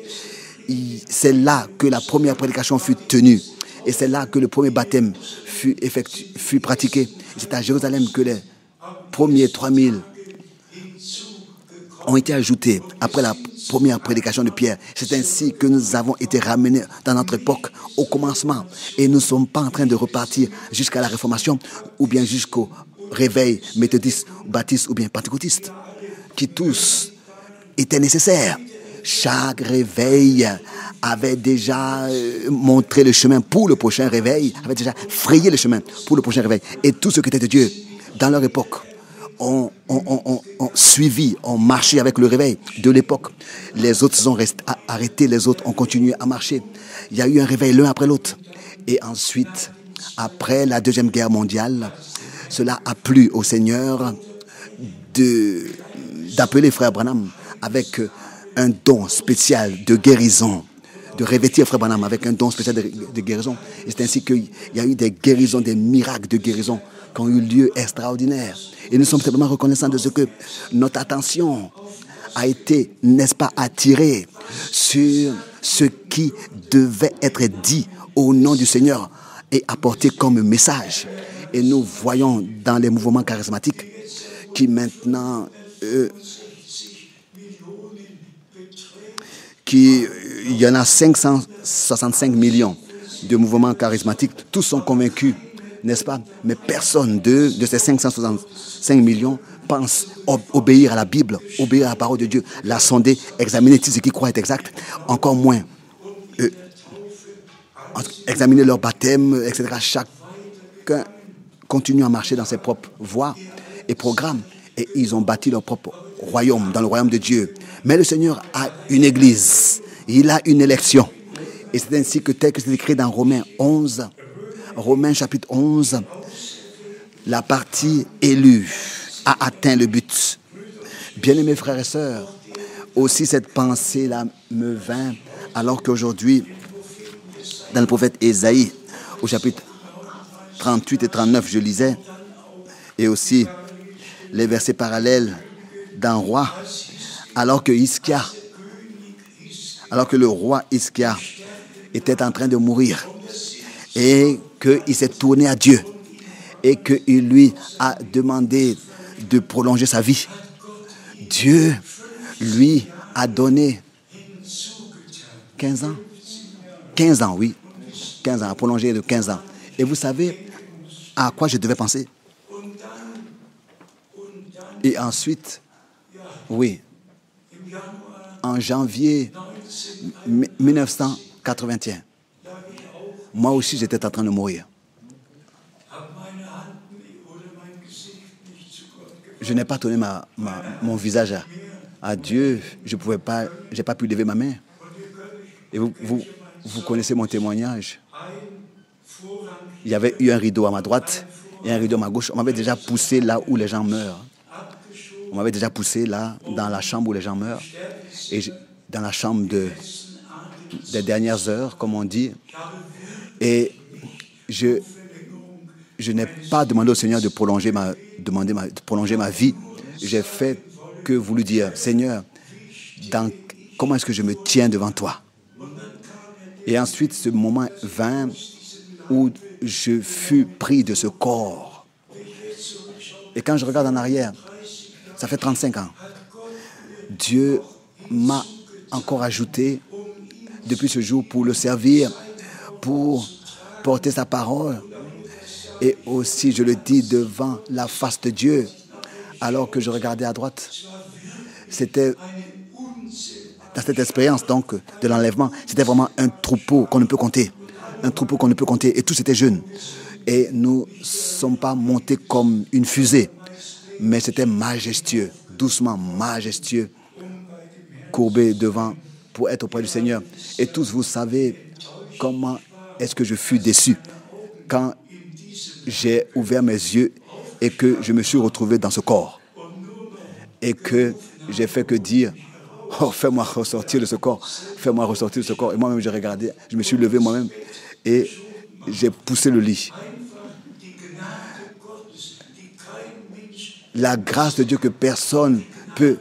c'est là que la première prédication fut tenue. Et c'est là que le premier baptême fut pratiqué. C'est à Jérusalem que les premiers 3000 ont été ajoutés après la première prédication de Pierre. C'est ainsi que nous avons été ramenés dans notre époque au commencement. Et nous ne sommes pas en train de repartir jusqu'à la Réformation ou bien jusqu'au réveil méthodiste, baptiste ou bien pentecôtiste, qui tous étaient nécessaires. Chaque réveil avait déjà montré le chemin pour le prochain réveil, avait déjà frayé le chemin pour le prochain réveil. Et tout ce qui était de Dieu dans leur époque ont suivi, ont marché avec le réveil de l'époque. Les autres sont arrêtés, les autres ont continué à marcher. Il y a eu un réveil l'un après l'autre. Et ensuite, après la Deuxième Guerre mondiale, cela a plu au Seigneur d'appeler Frère Branham avec un don spécial de guérison, de revêtir Frère Branham avec un don spécial de guérison. Et c'est ainsi qu'il y a eu des guérisons, des miracles de guérison qui ont eu lieu extraordinaires. Et nous sommes simplement reconnaissants de ce que notre attention a été, n'est-ce pas, attirée sur ce qui devait être dit au nom du Seigneur et apporté comme message. Et nous voyons dans les mouvements charismatiques qui maintenant, il y en a 565 millions de mouvements charismatiques. Tous sont convaincus, n'est-ce pas? Mais personne de ces 565 millions pense obéir à la Bible, obéir à la parole de Dieu, la sonder, examiner si ce qu'ils croient est exact, encore moins examiner leur baptême, etc. Chacun continue à marcher dans ses propres voies et programmes, et ils ont bâti leur propre royaume, dans le royaume de Dieu. Mais le Seigneur a une église, il a une élection. Et c'est ainsi que tel que c'est écrit dans Romains 11, Romains chapitre 11, la partie élue a atteint le but. Bien-aimés frères et sœurs, aussi cette pensée-là me vint alors qu'aujourd'hui, dans le prophète Ésaïe, au chapitre 38 et 39, je lisais, et aussi les versets parallèles d'un roi, alors que le roi Hiskia était en train de mourir et qu'il s'est tourné à Dieu et qu'il lui a demandé de prolonger sa vie. Dieu lui a donné 15 ans. 15 ans, oui. 15 ans, a prolongé de 15 ans. Et vous savez à quoi je devais penser? Et ensuite, oui, en janvier 1981, moi aussi j'étais en train de mourir. Je n'ai pas tourné mon visage à Dieu. Je n'ai pas pu lever ma main. Et vous connaissez mon témoignage. Il y avait eu un rideau à ma droite et un rideau à ma gauche. On m'avait déjà poussé là où les gens meurent. On m'avait déjà poussé là, dans la chambre où les gens meurent. Et dans la chambre des dernières heures, comme on dit. Et je n'ai pas demandé au Seigneur de prolonger ma vie. J'ai fait que voulu dire, Seigneur, comment est-ce que je me tiens devant toi? Et ensuite, ce moment vint où je fus pris de ce corps. Et quand je regarde en arrière, Ça fait 35 ans. Dieu m'a encore ajouté depuis ce jour pour le servir, pour porter sa parole. Et aussi, je le dis devant la face de Dieu, alors que je regardais à droite. C'était, dans cette expérience donc de l'enlèvement, c'était vraiment un troupeau qu'on ne peut compter. Un troupeau qu'on ne peut compter. Et tous étaient jeunes. Et nous ne sommes pas montés comme une fusée, mais c'était majestueux, doucement majestueux, courbé devant pour être auprès du Seigneur. Et tous vous savez comment est-ce que je fus déçu quand j'ai ouvert mes yeux et que je me suis retrouvé dans ce corps. Et que j'ai fait que dire, oh, fais-moi ressortir de ce corps, fais-moi ressortir de ce corps. Et moi-même, j'ai regardé, je me suis levé moi-même et j'ai poussé le lit. La grâce de Dieu que personne peut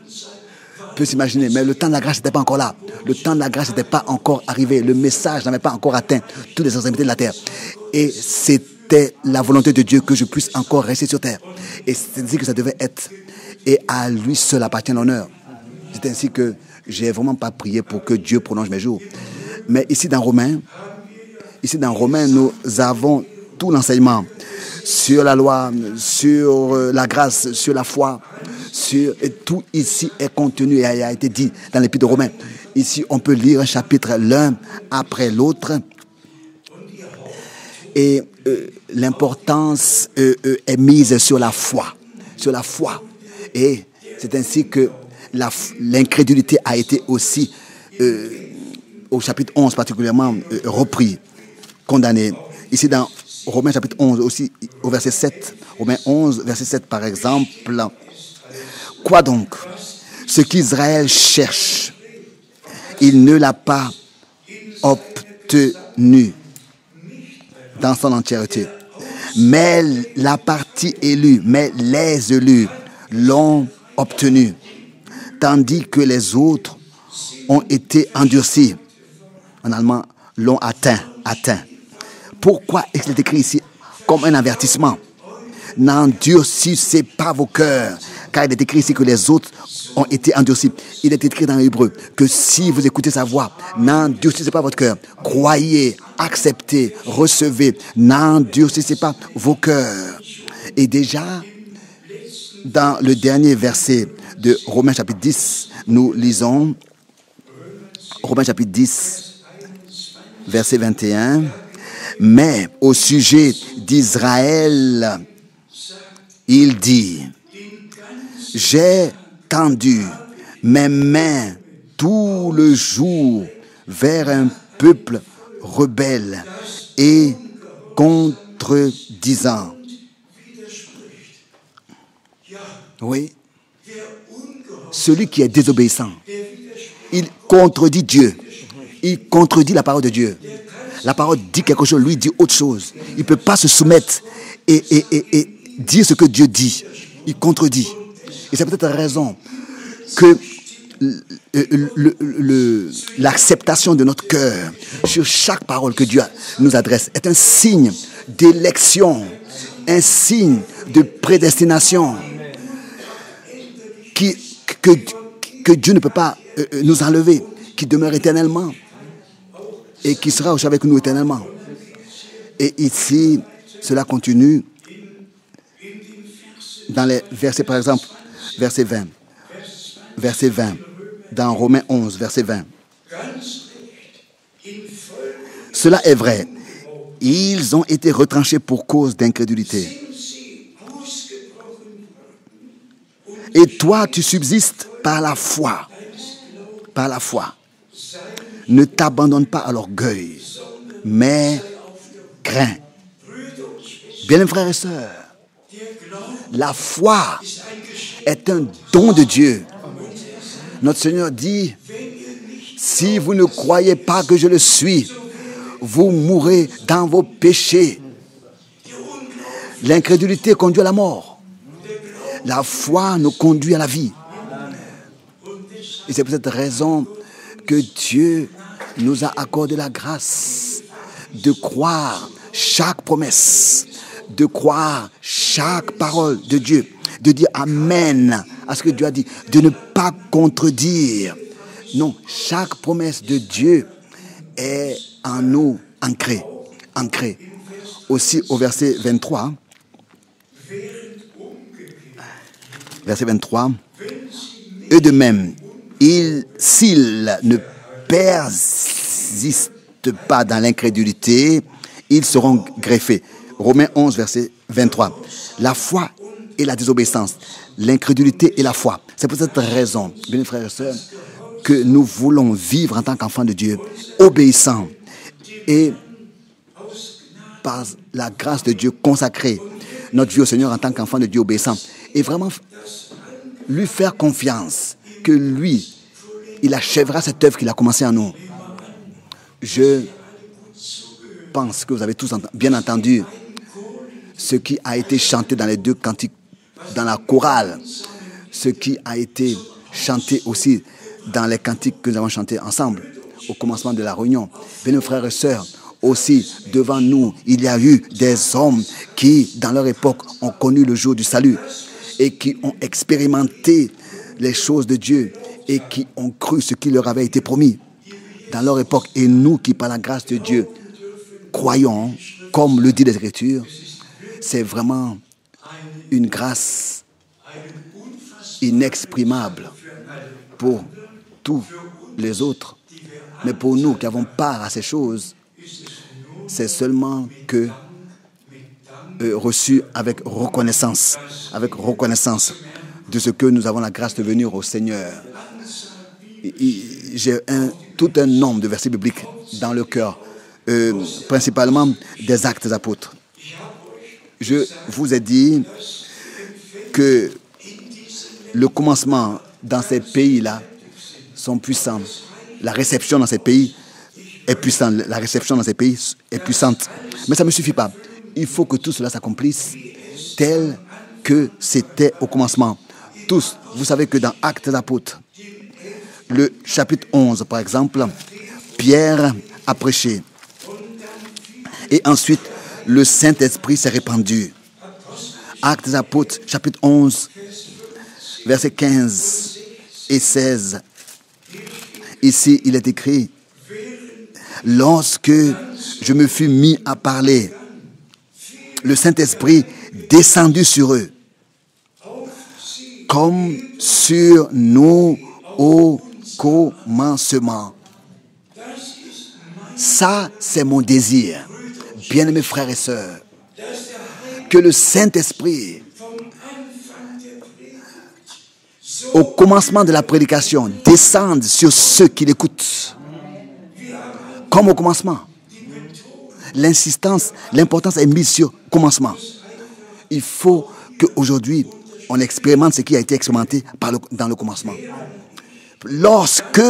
s'imaginer. Mais le temps de la grâce n'était pas encore là. Le temps de la grâce n'était pas encore arrivé. Le message n'avait pas encore atteint toutes les extrémités de la terre. Et c'était la volonté de Dieu que je puisse encore rester sur terre. Et c'est ainsi que ça devait être. Et à lui seul appartient l'honneur. C'est ainsi que j'ai vraiment pas prié pour que Dieu prolonge mes jours. Mais ici dans Romains, nous avons tout l'enseignement sur la loi, sur la grâce, sur la foi, et tout ici est contenu et a été dit dans l'épître de Romains. Ici, on peut lire un chapitre l'un après l'autre. Et l'importance est mise sur la foi. Sur la foi. Et c'est ainsi que l'incrédulité a été aussi, au chapitre 11 particulièrement, repris, condamné. Ici dans Romains chapitre 11 aussi, au verset 7. Romains 11, verset 7 par exemple. Quoi donc? Ce qu'Israël cherche, il ne l'a pas obtenu dans son entièreté. Mais la partie élue, mais les élus l'ont obtenu, tandis que les autres ont été endurcis. En allemand, l'ont atteint. Pourquoi est-ce qu'il est écrit ici comme un avertissement? N'endurcissez pas vos cœurs, car il est écrit ici que les autres ont été endurcis. Il est écrit dans l'hébreu que si vous écoutez sa voix, n'endurcissez pas votre cœur. Croyez, acceptez, recevez. N'endurcissez pas vos cœurs. Et déjà, dans le dernier verset de Romains chapitre 10, nous lisons Romains chapitre 10, verset 21. Mais au sujet d'Israël, il dit, j'ai tendu mes mains tout le jour vers un peuple rebelle et contredisant. Oui, celui qui est désobéissant, il contredit Dieu, il contredit la parole de Dieu. La parole dit quelque chose, lui dit autre chose. Il ne peut pas se soumettre et dire ce que Dieu dit. Il contredit. Et c'est peut-être la raison que l'acceptation de notre cœur sur chaque parole que Dieu nous adresse est un signe d'élection, un signe de prédestination que Dieu ne peut pas nous enlever, qui demeure éternellement et qui sera aussi avec nous éternellement. Et ici, cela continue dans les versets, par exemple, verset 20. Verset 20, dans Romains 11, verset 20. Cela est vrai. Ils ont été retranchés pour cause d'incrédulité. Et toi, tu subsistes par la foi. Par la foi. Ne t'abandonne pas à l'orgueil, mais crains. Bien, mes frères et sœurs, la foi est un don de Dieu. Notre Seigneur dit, si vous ne croyez pas que je le suis, vous mourrez dans vos péchés. L'incrédulité conduit à la mort. La foi nous conduit à la vie. Et c'est pour cette raison que Dieu nous a accordé la grâce de croire chaque promesse, de croire chaque parole de Dieu, de dire Amen à ce que Dieu a dit, de ne pas contredire. Non, chaque promesse de Dieu est en nous ancrée. Aussi au verset 23. Verset 23. Eux de même, s'ils ne persistent pas dans l'incrédulité, ils seront greffés. Romains 11, verset 23. La foi et la désobéissance, l'incrédulité et la foi. C'est pour cette raison, bien frères et sœurs, que nous voulons vivre en tant qu'enfants de Dieu, obéissants et par la grâce de Dieu consacrer notre vie au Seigneur en tant qu'enfants de Dieu obéissants et vraiment lui faire confiance que lui, il achèvera cette œuvre qu'il a commencée en nous. Je pense que vous avez tous bien entendu ce qui a été chanté dans les 2 cantiques, dans la chorale, ce qui a été chanté aussi dans les cantiques que nous avons chantés ensemble au commencement de la réunion. Bien, frères et sœurs, aussi devant nous, il y a eu des hommes qui, dans leur époque, ont connu le jour du salut et qui ont expérimenté les choses de Dieu et qui ont cru ce qui leur avait été promis dans leur époque. Et nous qui, par la grâce de Dieu, croyons, comme le dit l'Écriture, c'est vraiment une grâce inexprimable pour tous les autres. Mais pour nous qui avons part à ces choses, c'est seulement que reçu avec reconnaissance de ce que nous avons la grâce de venir au Seigneur. J'ai tout un nombre de versets bibliques dans le cœur, principalement des Actes des Apôtres. Je vous ai dit que le commencement dans ces pays-là sont puissants. La réception dans ces pays est puissante. La réception dans ces pays est puissante. Mais ça ne me suffit pas. Il faut que tout cela s'accomplisse tel que c'était au commencement. Tous, vous savez que dans Actes des Apôtres, le chapitre 11, par exemple, Pierre a prêché. Et ensuite, le Saint-Esprit s'est répandu. Actes des Apôtres, chapitre 11, versets 15 et 16. Ici, il est écrit, « Lorsque je me fus mis à parler, le Saint-Esprit descendu sur eux, comme sur nous au commencement. » Ça, c'est mon désir, bien-aimés frères et sœurs, que le Saint-Esprit, au commencement de la prédication, descende sur ceux qui l'écoutent. Comme au commencement. L'importance est mise sur commencement. Il faut qu'aujourd'hui, on expérimente ce qui a été expérimenté dans le commencement. Lorsque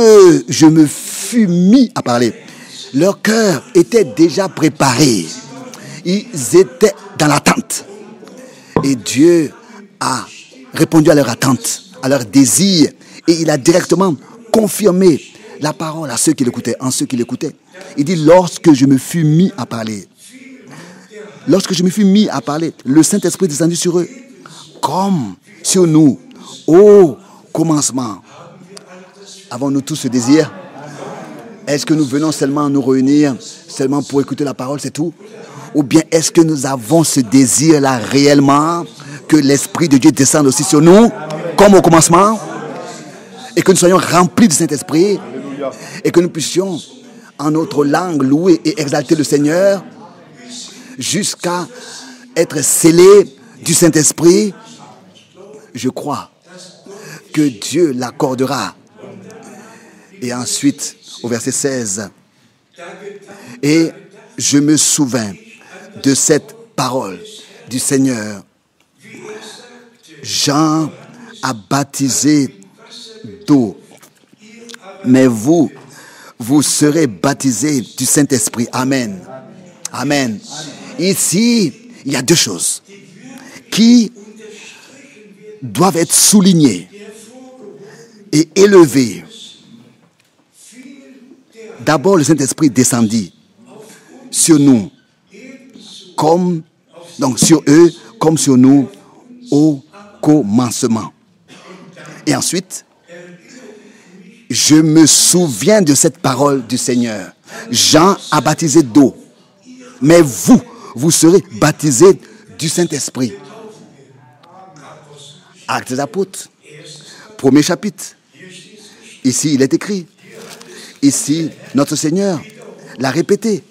je me fus mis à parler, leur cœur était déjà préparé. Ils étaient dans l'attente. Et Dieu a répondu à leur attente, à leur désir. Et il a directement confirmé la parole à ceux qui l'écoutaient, en ceux qui l'écoutaient. Il dit, lorsque je me fus mis à parler, le Saint-Esprit est descendu sur eux, comme sur nous, au commencement. Avons-nous tous ce désir? Est-ce que nous venons seulement nous réunir, seulement pour écouter la parole, c'est tout? Ou bien est-ce que nous avons ce désir-là réellement, que l'Esprit de Dieu descende aussi sur nous, comme au commencement, et que nous soyons remplis du Saint-Esprit, et que nous puissions, en notre langue, louer et exalter le Seigneur, jusqu'à être scellés du Saint-Esprit? Je crois que Dieu l'accordera. Et ensuite, au verset 16, « Et je me souvins de cette parole du Seigneur. Jean a baptisé d'eau, mais vous serez baptisés du Saint-Esprit. » Amen. Amen. Ici, il y a deux choses qui doivent être soulignées et élevées. D'abord, le Saint-Esprit descendit sur nous, sur eux, comme sur nous, au commencement. Et ensuite, je me souviens de cette parole du Seigneur. Jean a baptisé d'eau, mais vous serez baptisés du Saint-Esprit. Actes des Apôtres, 1er chapitre. Ici, il est écrit. Ici, notre Seigneur l'a répété.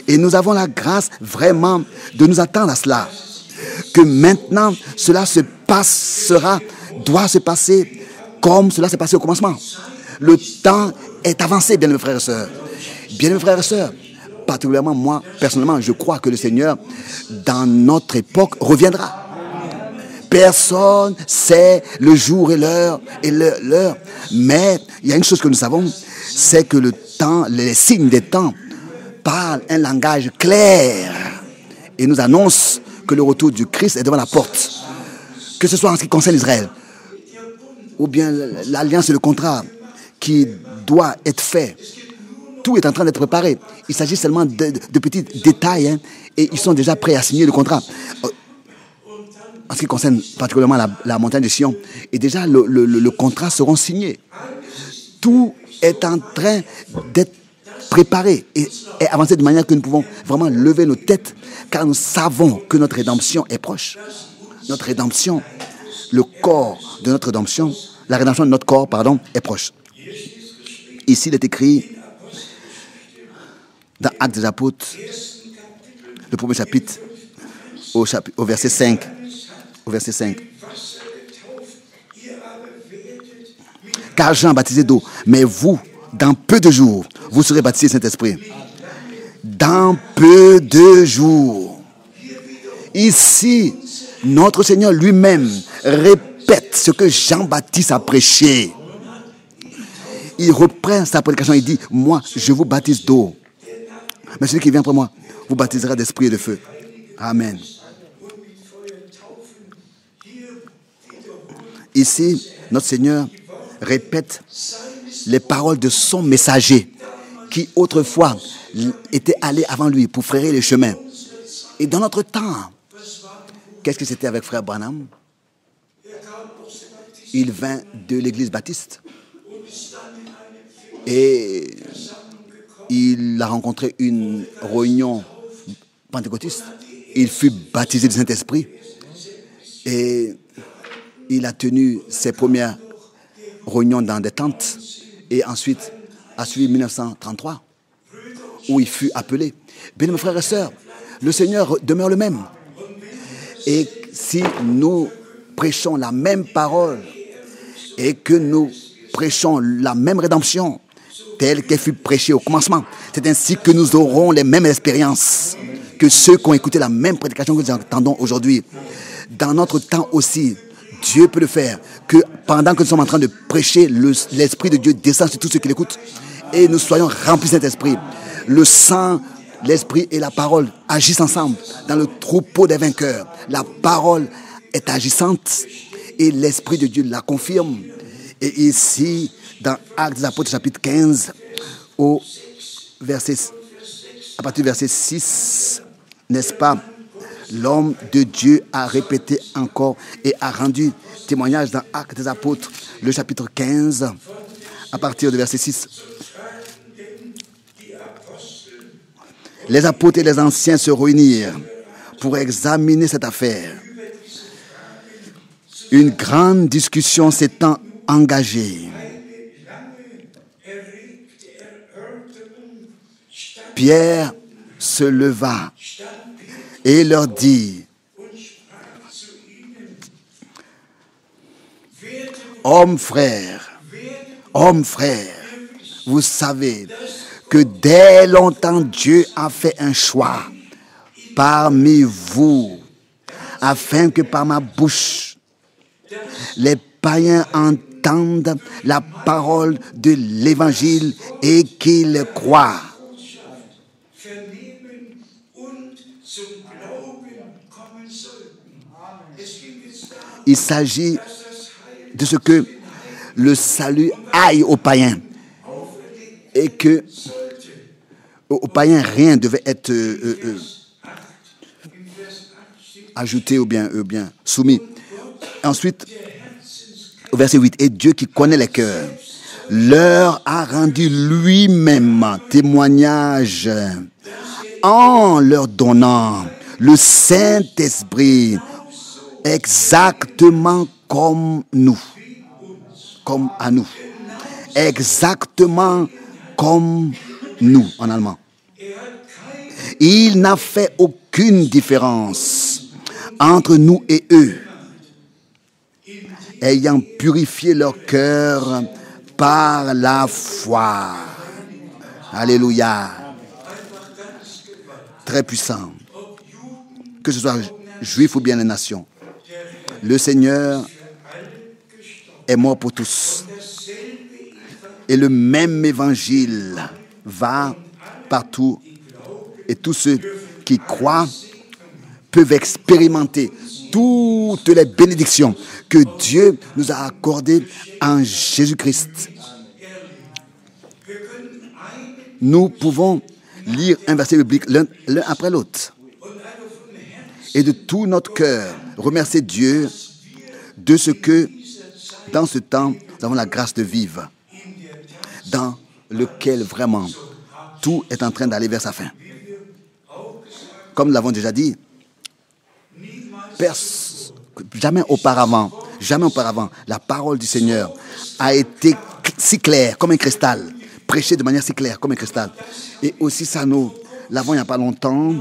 Et nous avons la grâce vraiment de nous attendre à cela. Que maintenant, cela doit se passer comme cela s'est passé au commencement. Le temps est avancé, bien mes frères et sœurs. Bien mes frères et sœurs, particulièrement moi, personnellement, je crois que le Seigneur, dans notre époque, reviendra. Personne sait le jour et l'heure, mais il y a une chose que nous savons, c'est que le temps, les signes des temps parlent un langage clair et nous annoncent que le retour du Christ est devant la porte. Que ce soit en ce qui concerne Israël, ou bien l'alliance et le contrat qui doit être fait. Tout est en train d'être préparé. Il s'agit seulement de petits détails, et ils sont déjà prêts à signer le contrat. En ce qui concerne particulièrement la montagne de Sion, et déjà le contrat sera signé. Tout est en train d'être préparé et avancé de manière que nous pouvons vraiment lever nos têtes, car nous savons que notre rédemption est proche. Notre rédemption, le corps de notre rédemption, la rédemption de notre corps, est proche. Ici, il est écrit dans Actes des Apôtres, le 1er chapitre, au verset 5. Au verset 5. Car Jean baptisé d'eau, mais vous, dans peu de jours, vous serez baptisés Saint-Esprit. Dans peu de jours. Ici, notre Seigneur lui-même répète ce que Jean-Baptiste a prêché. Il reprend sa prédication, il dit, moi, je vous baptise d'eau. Mais celui qui vient après moi, vous baptisera d'esprit et de feu. Amen. Ici, notre Seigneur répète les paroles de son messager qui autrefois était allé avant lui pour frayer les chemins. Et dans notre temps, qu'est-ce que c'était avec frère Branham? Il vint de l'église baptiste et il a rencontré une réunion pentecôtiste. Il fut baptisé du Saint-Esprit et il a tenu ses premières réunions dans des tentes et ensuite a suivi 1933 où il fut appelé. Bien mes frères et sœurs, le Seigneur demeure le même. Et si nous prêchons la même parole et que nous prêchons la même rédemption telle qu'elle fut prêchée au commencement, c'est ainsi que nous aurons les mêmes expériences que ceux qui ont écouté la même prédication que nous entendons aujourd'hui. Dans notre temps aussi, Dieu peut le faire, que pendant que nous sommes en train de prêcher, l'Esprit de Dieu descend sur tous ceux qui l'écoutent et nous soyons remplis de cet esprit. Le sang, l'Esprit et la parole agissent ensemble dans le troupeau des vainqueurs. La parole est agissante et l'Esprit de Dieu la confirme. Et ici, dans Actes des Apôtres, chapitre 15, à partir du verset 6, n'est-ce pas? L'homme de Dieu a répété encore et a rendu témoignage dans Actes des Apôtres, le chapitre 15, à partir du verset 6. Les apôtres et les anciens se réunirent pour examiner cette affaire. Une grande discussion s'étant engagée. Pierre se leva et leur dit, hommes frères, vous savez que dès longtemps Dieu a fait un choix parmi vous, afin que par ma bouche, les païens entendent la parole de l'évangile et qu'ils croient. Il s'agit de ce que le salut aille aux païens et que aux païens rien devait être ajouté ou bien soumis. Ensuite, au verset 8, et Dieu qui connaît les cœurs, leur a rendu lui-même témoignage en leur donnant le Saint-Esprit exactement comme nous, comme à nous, exactement comme nous en allemand. Il n'a fait aucune différence entre nous et eux, ayant purifié leur cœur par la foi. Alléluia. Très puissant. Que ce soit juif ou bien les nations. Le Seigneur est mort pour tous. Et le même évangile va partout. Et tous ceux qui croient peuvent expérimenter toutes les bénédictions que Dieu nous a accordées en Jésus-Christ. Nous pouvons lire un verset biblique l'un après l'autre et de tout notre cœur remercier Dieu de ce que dans ce temps nous avons la grâce de vivre, dans lequel vraiment tout est en train d'aller vers sa fin. Comme nous l'avons déjà dit, jamais auparavant, la parole du Seigneur a été si claire comme un cristal, prêchée de manière si claire comme un cristal. Et aussi ça, nous l'avons il n'y a pas longtemps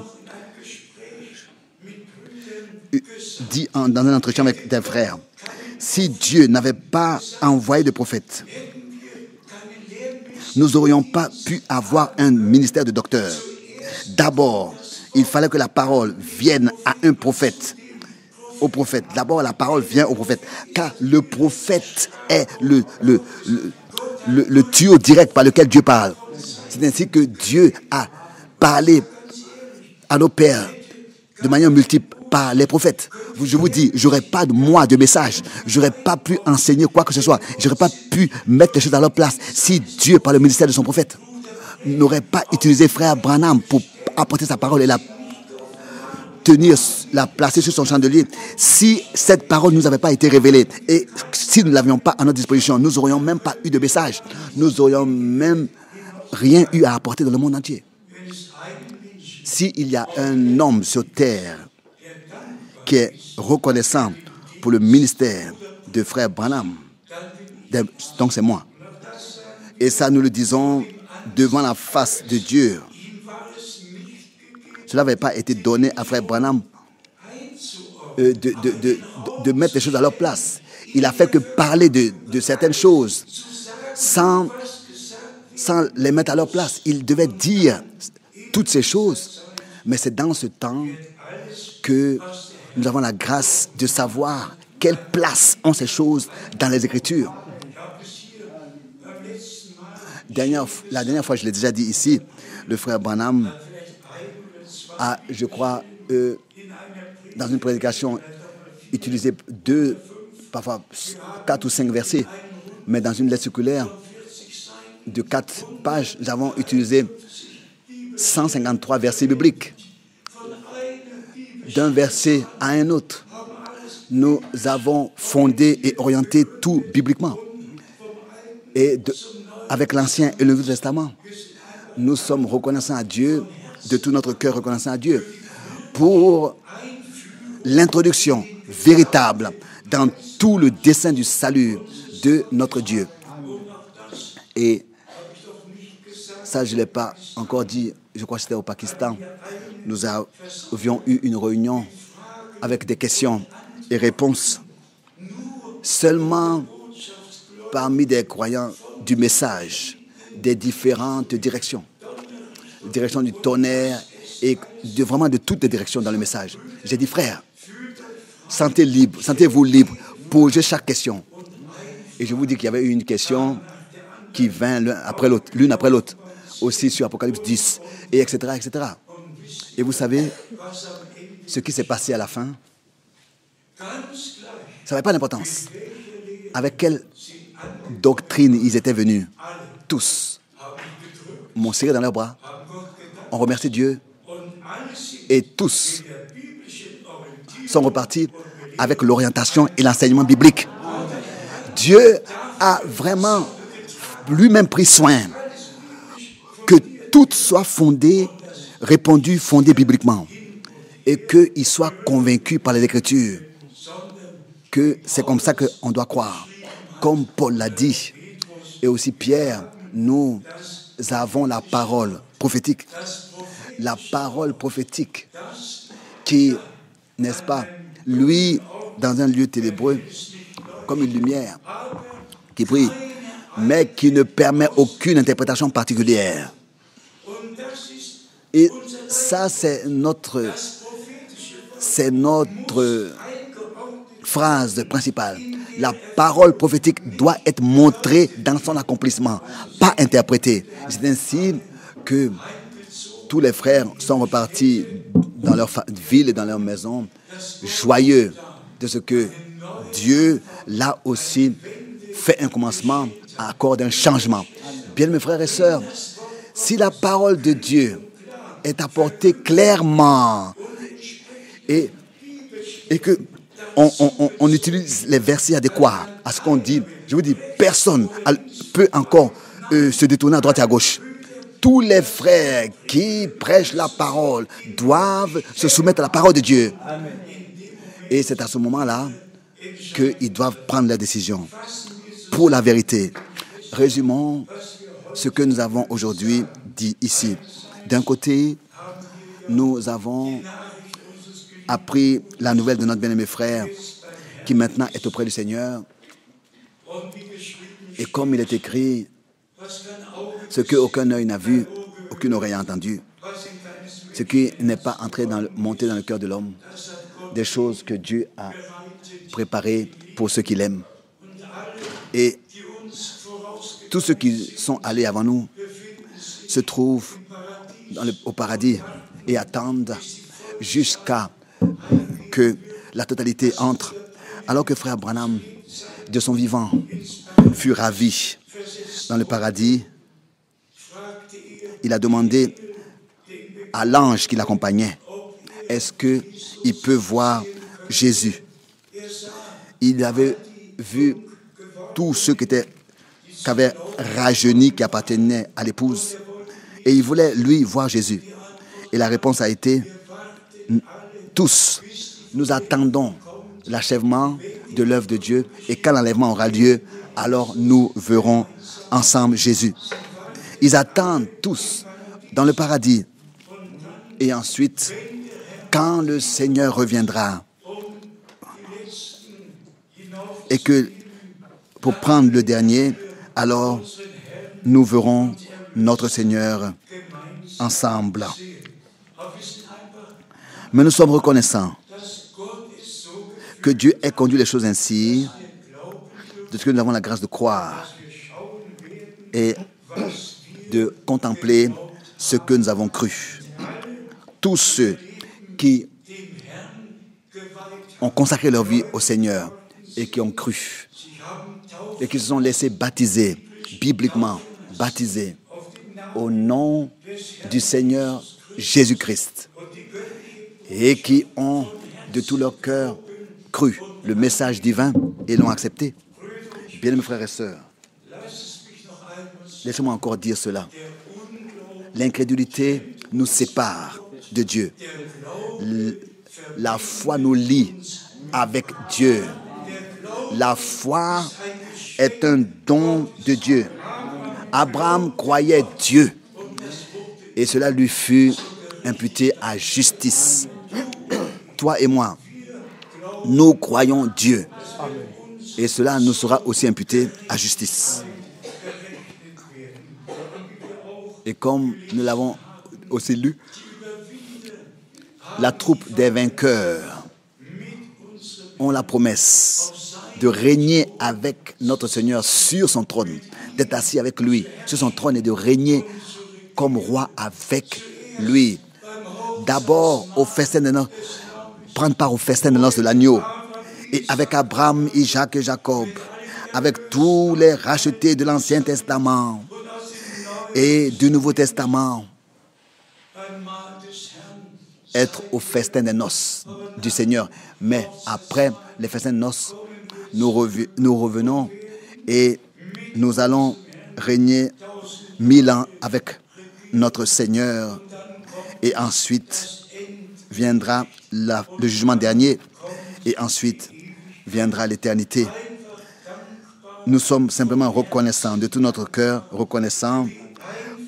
dit dans un entretien avec des frères. Si Dieu n'avait pas envoyé de prophètes, nous n'aurions pas pu avoir un ministère de docteur. D'abord, il fallait que la parole vienne à un prophète. Au prophète. D'abord, la parole vient au prophète. Car le prophète est le tuyau direct par lequel Dieu parle. C'est ainsi que Dieu a parlé à nos pères de manière multiple par les prophètes. Je vous dis, j'aurais pas de message. J'aurais pas pu enseigner quoi que ce soit. J'aurais pas pu mettre les choses à leur place si Dieu, par le ministère de son prophète, n'aurait pas utilisé frère Branham pour apporter sa parole et la placer sur son chandelier. Si cette parole ne nous avait pas été révélée et si nous ne l'avions pas à notre disposition, nous n'aurions même pas eu de message. Nous n'aurions même rien eu à apporter dans le monde entier. S'il y a un homme sur terre qui est reconnaissant pour le ministère de frère Branham, donc c'est moi. Et ça, nous le disons devant la face de Dieu. Cela n'avait pas été donné à frère Branham de mettre les choses à leur place. Il a fait que parler de certaines choses sans les mettre à leur place. Il devait dire toutes ces choses. Mais c'est dans ce temps que nous avons la grâce de savoir quelle place ont ces choses dans les Écritures. La dernière fois, je l'ai déjà dit ici, le frère Branham a, je crois, dans une prédication, utilisé parfois 4 ou 5 versets, mais dans une lettre circulaire de 4 pages, nous avons utilisé 153 versets bibliques. D'un verset à un autre, nous avons fondé et orienté tout bibliquement. Et avec l'Ancien et le Nouveau Testament, nous sommes reconnaissants à Dieu, de tout notre cœur reconnaissants à Dieu, pour l'introduction véritable dans tout le dessein du salut de notre Dieu. Et ça, je ne l'ai pas encore dit, je crois que c'était au Pakistan. Nous avions eu une réunion avec des questions et réponses. Seulement parmi des croyants du message, des différentes directions. Direction du tonnerre et vraiment de toutes les directions dans le message. J'ai dit, frère, sentez-vous libre, posez chaque question. Et je vous dis qu'il y avait eu une question qui vint l'une après l'autre, aussi sur Apocalypse 10, et etc., etc. Et vous savez ce qui s'est passé à la fin? Ça n'avait pas d'importance. Avec quelle doctrine ils étaient venus? Tous m'ont serré dans leurs bras. On remercie Dieu. Et tous sont repartis avec l'orientation et l'enseignement biblique. Dieu a vraiment lui-même pris soin que tout soit fondé, répandu, fondé bibliquement. Et qu'il soit convaincu par les Écritures que c'est comme ça qu'on doit croire. Comme Paul l'a dit, et aussi Pierre, nous avons la parole prophétique. La parole prophétique qui, n'est-ce pas, lui, dans un lieu ténébreux, comme une lumière qui brille, mais qui ne permet aucune interprétation particulière. Et ça, c'est notre phrase principale. La parole prophétique doit être montrée dans son accomplissement, pas interprétée. C'est ainsi que tous les frères sont repartis dans leur ville et dans leur maison, joyeux de ce que Dieu, là aussi, fait un commencement, accorde un changement. Bien, mes frères et sœurs, si la parole de Dieu est apportée clairement et que on utilise les versets adéquats à ce qu'on dit, je vous dis, personne peut encore se détourner à droite et à gauche. Tous les frères qui prêchent la parole doivent se soumettre à la parole de Dieu. Et c'est à ce moment-là qu'ils doivent prendre la décision pour la vérité. Résumons ce que nous avons aujourd'hui dit ici. D'un côté, nous avons appris la nouvelle de notre bien-aimé frère qui maintenant est auprès du Seigneur. Et comme il est écrit, ce qu'aucun œil n'a vu, aucune oreille n'a entendu, ce qui n'est pas monté dans le cœur de l'homme, des choses que Dieu a préparées pour ceux qui l'aiment. Et tous ceux qui sont allés avant nous se trouvent au paradis et attendent jusqu'à que la totalité entre. Alors que frère Branham, de son vivant, fut ravi dans le paradis, il a demandé à l'ange qui l'accompagnait, est-ce qu'il peut voir Jésus? Il avait vu tous ceux qui avaient rajeuni, qui appartenaient à l'épouse, et il voulait, lui, voir Jésus. Et la réponse a été, tous, nous attendons l'achèvement de l'œuvre de Dieu, et quand l'enlèvement aura lieu, alors nous verrons ensemble Jésus. Ils attendent tous dans le paradis. Et ensuite, quand le Seigneur reviendra, et que pour prendre le dernier, alors nous verrons notre Seigneur ensemble. Mais nous sommes reconnaissants que Dieu ait conduit les choses ainsi, de ce que nous avons la grâce de croire et de contempler ce que nous avons cru. Tous ceux qui ont consacré leur vie au Seigneur et qui ont cru et qui se sont laissés baptiser, bibliquement baptisés, au nom du Seigneur Jésus-Christ, et qui ont de tout leur cœur cru le message divin et l'ont accepté. Bien, mes frères et sœurs, laissez-moi encore dire cela. L'incrédulité nous sépare de Dieu. La foi nous lie avec Dieu. La foi est un don de Dieu. Abraham croyait Dieu et cela lui fut imputé à justice. Toi et moi, nous croyons Dieu et cela nous sera aussi imputé à justice. Et comme nous l'avons aussi lu, la troupe des vainqueurs ont la promesse de régner avec notre Seigneur sur son trône, d'être assis avec lui sur son trône et de régner comme roi avec lui. D'abord, au festin de noces, prendre part au festin de noces de l'agneau. Et avec Abraham, Isaac et Jacob, avec tous les rachetés de l'Ancien Testament et du Nouveau Testament, être au festin des noces du Seigneur. Mais après les festins des noces, nous revenons et nous allons régner 1000 ans avec notre Seigneur. Et ensuite viendra le jugement dernier. Et ensuite viendra l'éternité. Nous sommes simplement reconnaissants, de tout notre cœur, reconnaissants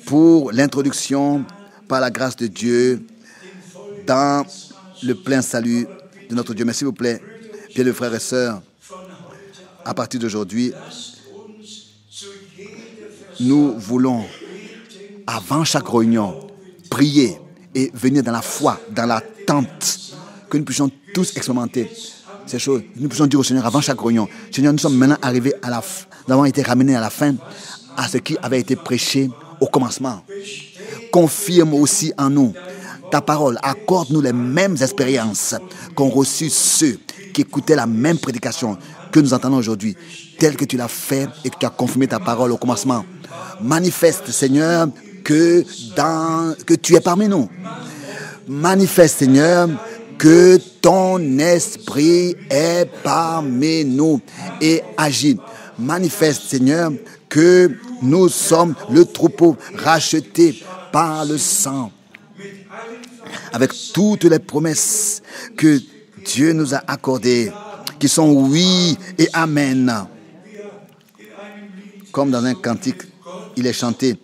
pour l'introduction par la grâce de Dieu dans le plein salut de notre Dieu. Mais s'il vous plaît, bien les frères et sœurs, à partir d'aujourd'hui, nous voulons, avant chaque réunion, prier et venir dans la foi, dans l'attente, que nous puissions tous expérimenter ces choses. Nous puissions dire au Seigneur avant chaque réunion, Seigneur, nous sommes maintenant arrivés à la fin, nous avons été ramenés à la fin, à ce qui avait été prêché au commencement. Confirme aussi en nous ta parole, accorde-nous les mêmes expériences qu'ont reçues ceux qui écoutaient la même prédication que nous entendons aujourd'hui, telle que tu l'as fait et que tu as confirmé ta parole au commencement. Manifeste, Seigneur, que tu es parmi nous. Manifeste, Seigneur, que ton esprit est parmi nous et agit. Manifeste, Seigneur, que nous sommes le troupeau racheté par le sang, avec toutes les promesses que Dieu nous a accordées, qui sont oui et amen. Comme dans un cantique, il est chanté,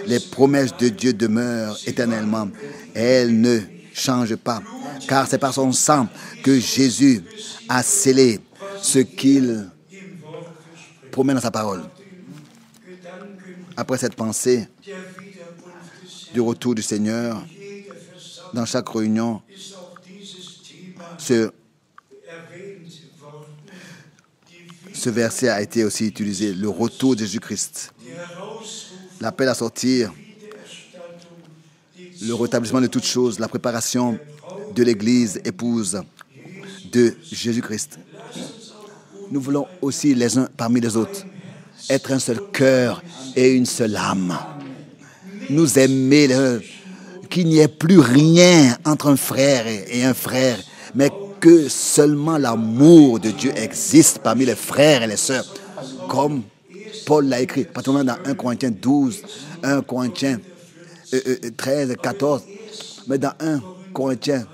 les promesses de Dieu demeurent éternellement. Elles ne changent pas, car c'est par son sang que Jésus a scellé ce qu'il promet dans sa parole. Après cette pensée du retour du Seigneur, dans chaque réunion, ce verset a été aussi utilisé, le retour de Jésus-Christ, l'appel à sortir, le rétablissement de toutes choses, la préparation de l'Église épouse de Jésus-Christ. Nous voulons aussi les uns parmi les autres être un seul cœur et une seule âme. Nous aimer, qu'il n'y ait plus rien entre un frère et un frère, mais que seulement l'amour de Dieu existe parmi les frères et les sœurs, comme Paul l'a écrit, particulièrement dans 1 Corinthiens 12, 1 Corinthiens 13, 14, mais dans 1 Corinthiens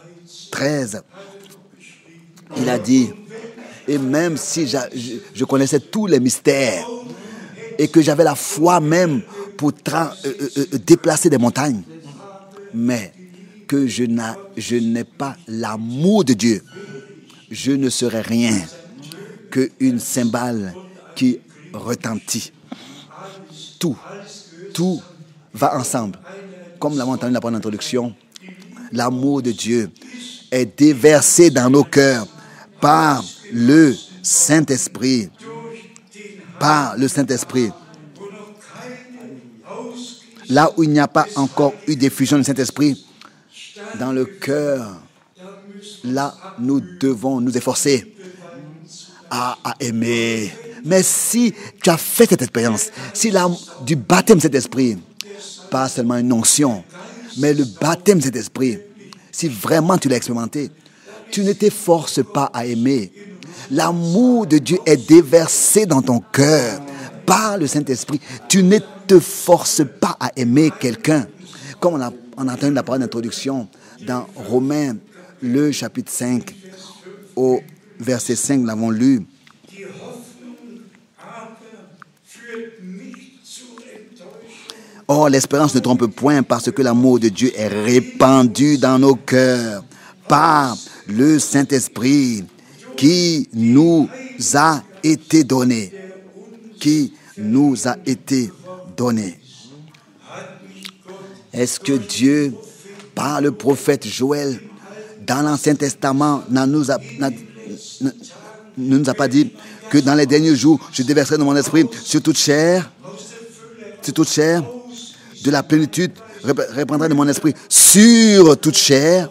13, il a dit, et même si je connaissais tous les mystères et que j'avais la foi même pour déplacer des montagnes, mais que je n'ai pas l'amour de Dieu, je ne serai rien qu'une cymbale qui retentit. Tout va ensemble. Comme l'avons entendu dans la première introduction, l'amour de Dieu est déversé dans nos cœurs par le Saint-Esprit. Par le Saint-Esprit. Là où il n'y a pas encore eu d'effusion du Saint-Esprit dans le cœur, là nous devons nous efforcer à aimer. Mais si tu as fait cette expérience, si du baptême de cet esprit, pas seulement une onction, mais le baptême de cet esprit, si vraiment tu l'as expérimenté, tu ne t'efforces pas à aimer. L'amour de Dieu est déversé dans ton cœur par le Saint-Esprit. Tu ne te forces pas à aimer quelqu'un. Comme on a entendu la parole d'introduction dans Romains, le chapitre 5, au verset 5, nous l'avons lu. Or, l'espérance ne trompe point parce que l'amour de Dieu est répandu dans nos cœurs par le Saint-Esprit qui nous a été donné. Qui nous a été donné. Est-ce que Dieu, par le prophète Joël, dans l'Ancien Testament, ne nous a pas dit que dans les derniers jours, je déverserai de mon esprit sur toute chair, de la plénitude, répandrai de mon esprit sur toute chair.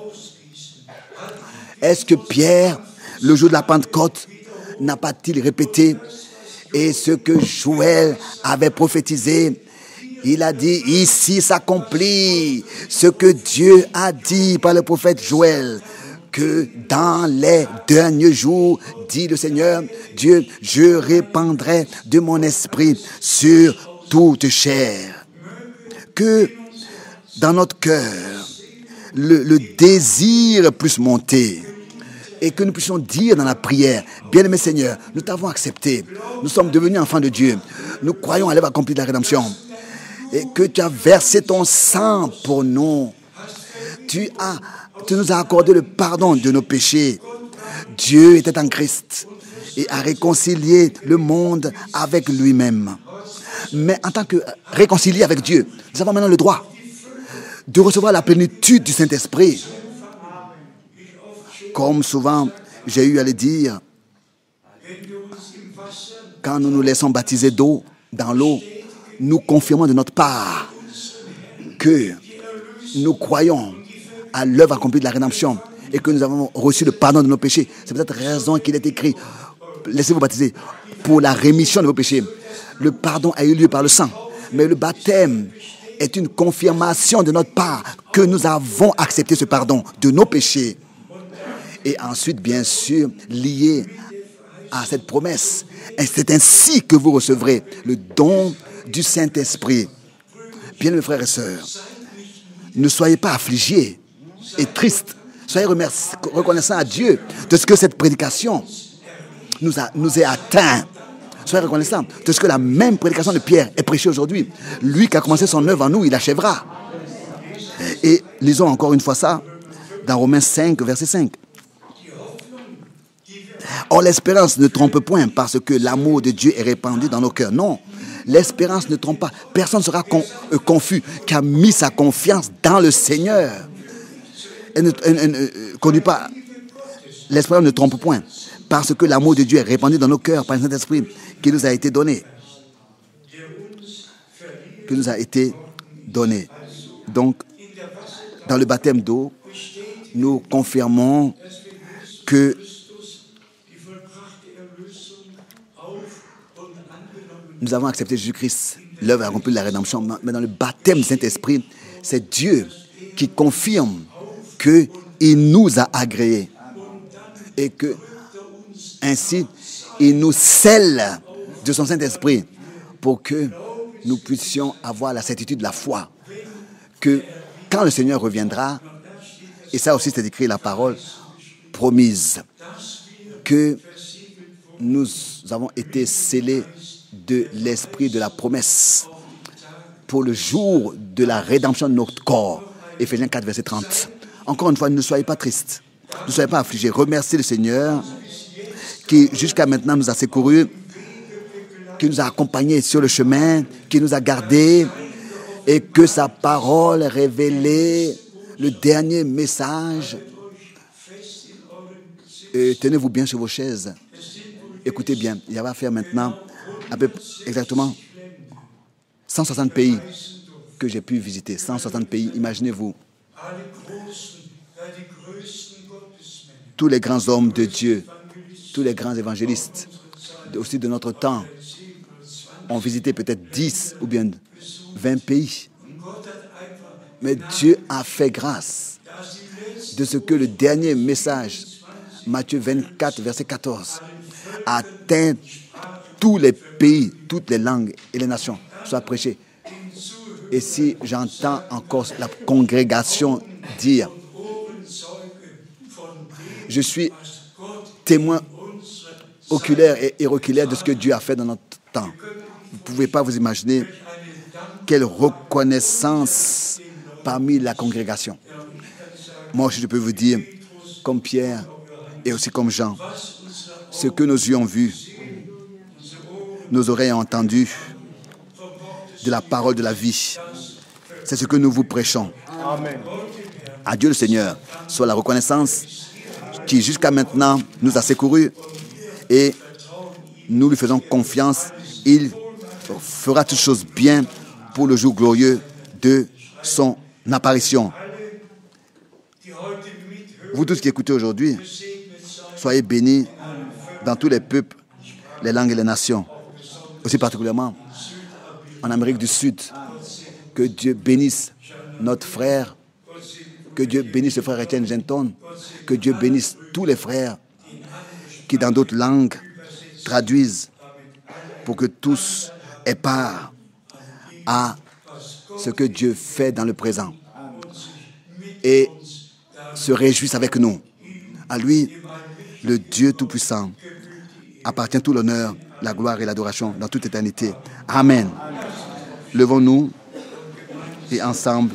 Est-ce que Pierre, le jour de la Pentecôte, n'a pas-il répété et ce que Joël avait prophétisé, Il a dit, ici s'accomplit ce que Dieu a dit par le prophète Joël, que dans les derniers jours, dit le Seigneur, Dieu, je répandrai de mon esprit sur toute chair. Que dans notre cœur, le désir puisse monter et que nous puissions dire dans la prière, bien-aimé Seigneur, nous t'avons accepté, nous sommes devenus enfants de Dieu, nous croyons à l'œuvre accomplie de la rédemption et que tu as versé ton sang pour nous. Tu nous as accordé le pardon de nos péchés. Dieu était en Christ et a réconcilié le monde avec lui-même. Mais en tant que réconcilié avec Dieu, nous avons maintenant le droit de recevoir la plénitude du Saint-Esprit. Comme souvent, j'ai eu à le dire, quand nous nous laissons baptiser d'eau, dans l'eau, nous confirmons de notre part que nous croyons à l'œuvre accomplie de la rédemption et que nous avons reçu le pardon de nos péchés. C'est peut-être raison qu'il est écrit, laissez-vous baptiser pour la rémission de vos péchés. Le pardon a eu lieu par le sang, mais le baptême est une confirmation de notre part que nous avons accepté ce pardon de nos péchés. Et ensuite, bien sûr, lié à cette promesse, et c'est ainsi que vous recevrez le don du Saint-Esprit. Bien, mes frères et sœurs, ne soyez pas affligés et tristes. Soyez reconnaissants à Dieu de ce que cette prédication nous est atteint. Soyez reconnaissants de ce que la même prédication de Pierre est prêchée aujourd'hui. Lui qui a commencé son œuvre en nous, il l'achèvera. Et lisons encore une fois ça dans Romains 5, verset 5. Or, l'espérance ne trompe point parce que l'amour de Dieu est répandu dans nos cœurs. Non, l'espérance ne trompe pas. Personne ne sera confus qui a mis sa confiance dans le Seigneur. Elle ne conduit pas. L'espérance ne trompe point parce que l'amour de Dieu est répandu dans nos cœurs par le Saint-Esprit qui nous a été donné. Qui nous a été donné. Donc, dans le baptême d'eau, nous confirmons que nous avons accepté Jésus-Christ, l'œuvre accomplie de la rédemption. Mais dans le baptême du Saint-Esprit, c'est Dieu qui confirme qu'il nous a agréés et que ainsi il nous scelle de son Saint-Esprit pour que nous puissions avoir la certitude de la foi que quand le Seigneur reviendra, et ça aussi c'est écrit la parole promise, que nous avons été scellés de l'esprit de la promesse pour le jour de la rédemption de notre corps. Éphésiens 4, verset 30. Encore une fois, ne soyez pas tristes, ne soyez pas affligés. Remerciez le Seigneur qui jusqu'à maintenant nous a secourus, qui nous a accompagnés sur le chemin, qui nous a gardés et que sa parole révélait le dernier message. Et tenez-vous bien sur vos chaises. Écoutez bien, il va faire maintenant à peu exactement 160 pays que j'ai pu visiter. 160 pays, imaginez-vous. Tous les grands hommes de Dieu, tous les grands évangélistes, aussi de notre temps, ont visité peut-être 10 ou bien 20 pays. Mais Dieu a fait grâce de ce que le dernier message, Matthieu 24, verset 14, atteint tous les pays, toutes les langues et les nations, soit prêché. Et si j'entends encore la congrégation dire, je suis témoin oculaire et auriculaire de ce que Dieu a fait dans notre temps. Vous ne pouvez pas vous imaginer quelle reconnaissance parmi la congrégation. Moi aussi, je peux vous dire, comme Pierre et aussi comme Jean, ce que nos yeux ont vu, nos oreilles ont entendu de la parole de la vie. C'est ce que nous vous prêchons. Amen. À Dieu le Seigneur soit la reconnaissance qui jusqu'à maintenant nous a secourus et nous lui faisons confiance. Il fera toutes choses bien pour le jour glorieux de son apparition. Vous tous qui écoutez aujourd'hui, soyez bénis dans tous les peuples, les langues et les nations, aussi particulièrement en Amérique du Sud, Que Dieu bénisse notre frère. Que Dieu bénisse le frère Etienne Genton. Que Dieu bénisse tous les frères qui, dans d'autres langues, traduisent pour que tous aient part à ce que Dieu fait dans le présent et se réjouissent avec nous. À lui, le Dieu Tout-Puissant, appartient tout l'honneur, la gloire et l'adoration dans toute éternité. Amen. Levons-nous et ensemble,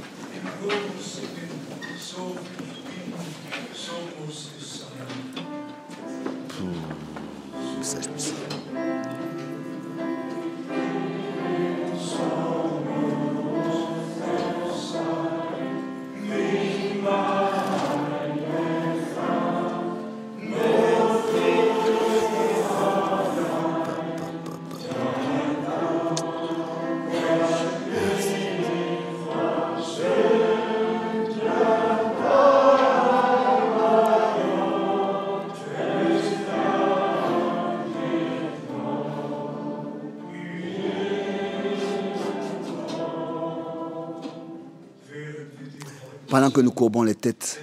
pendant que nous courbons les têtes,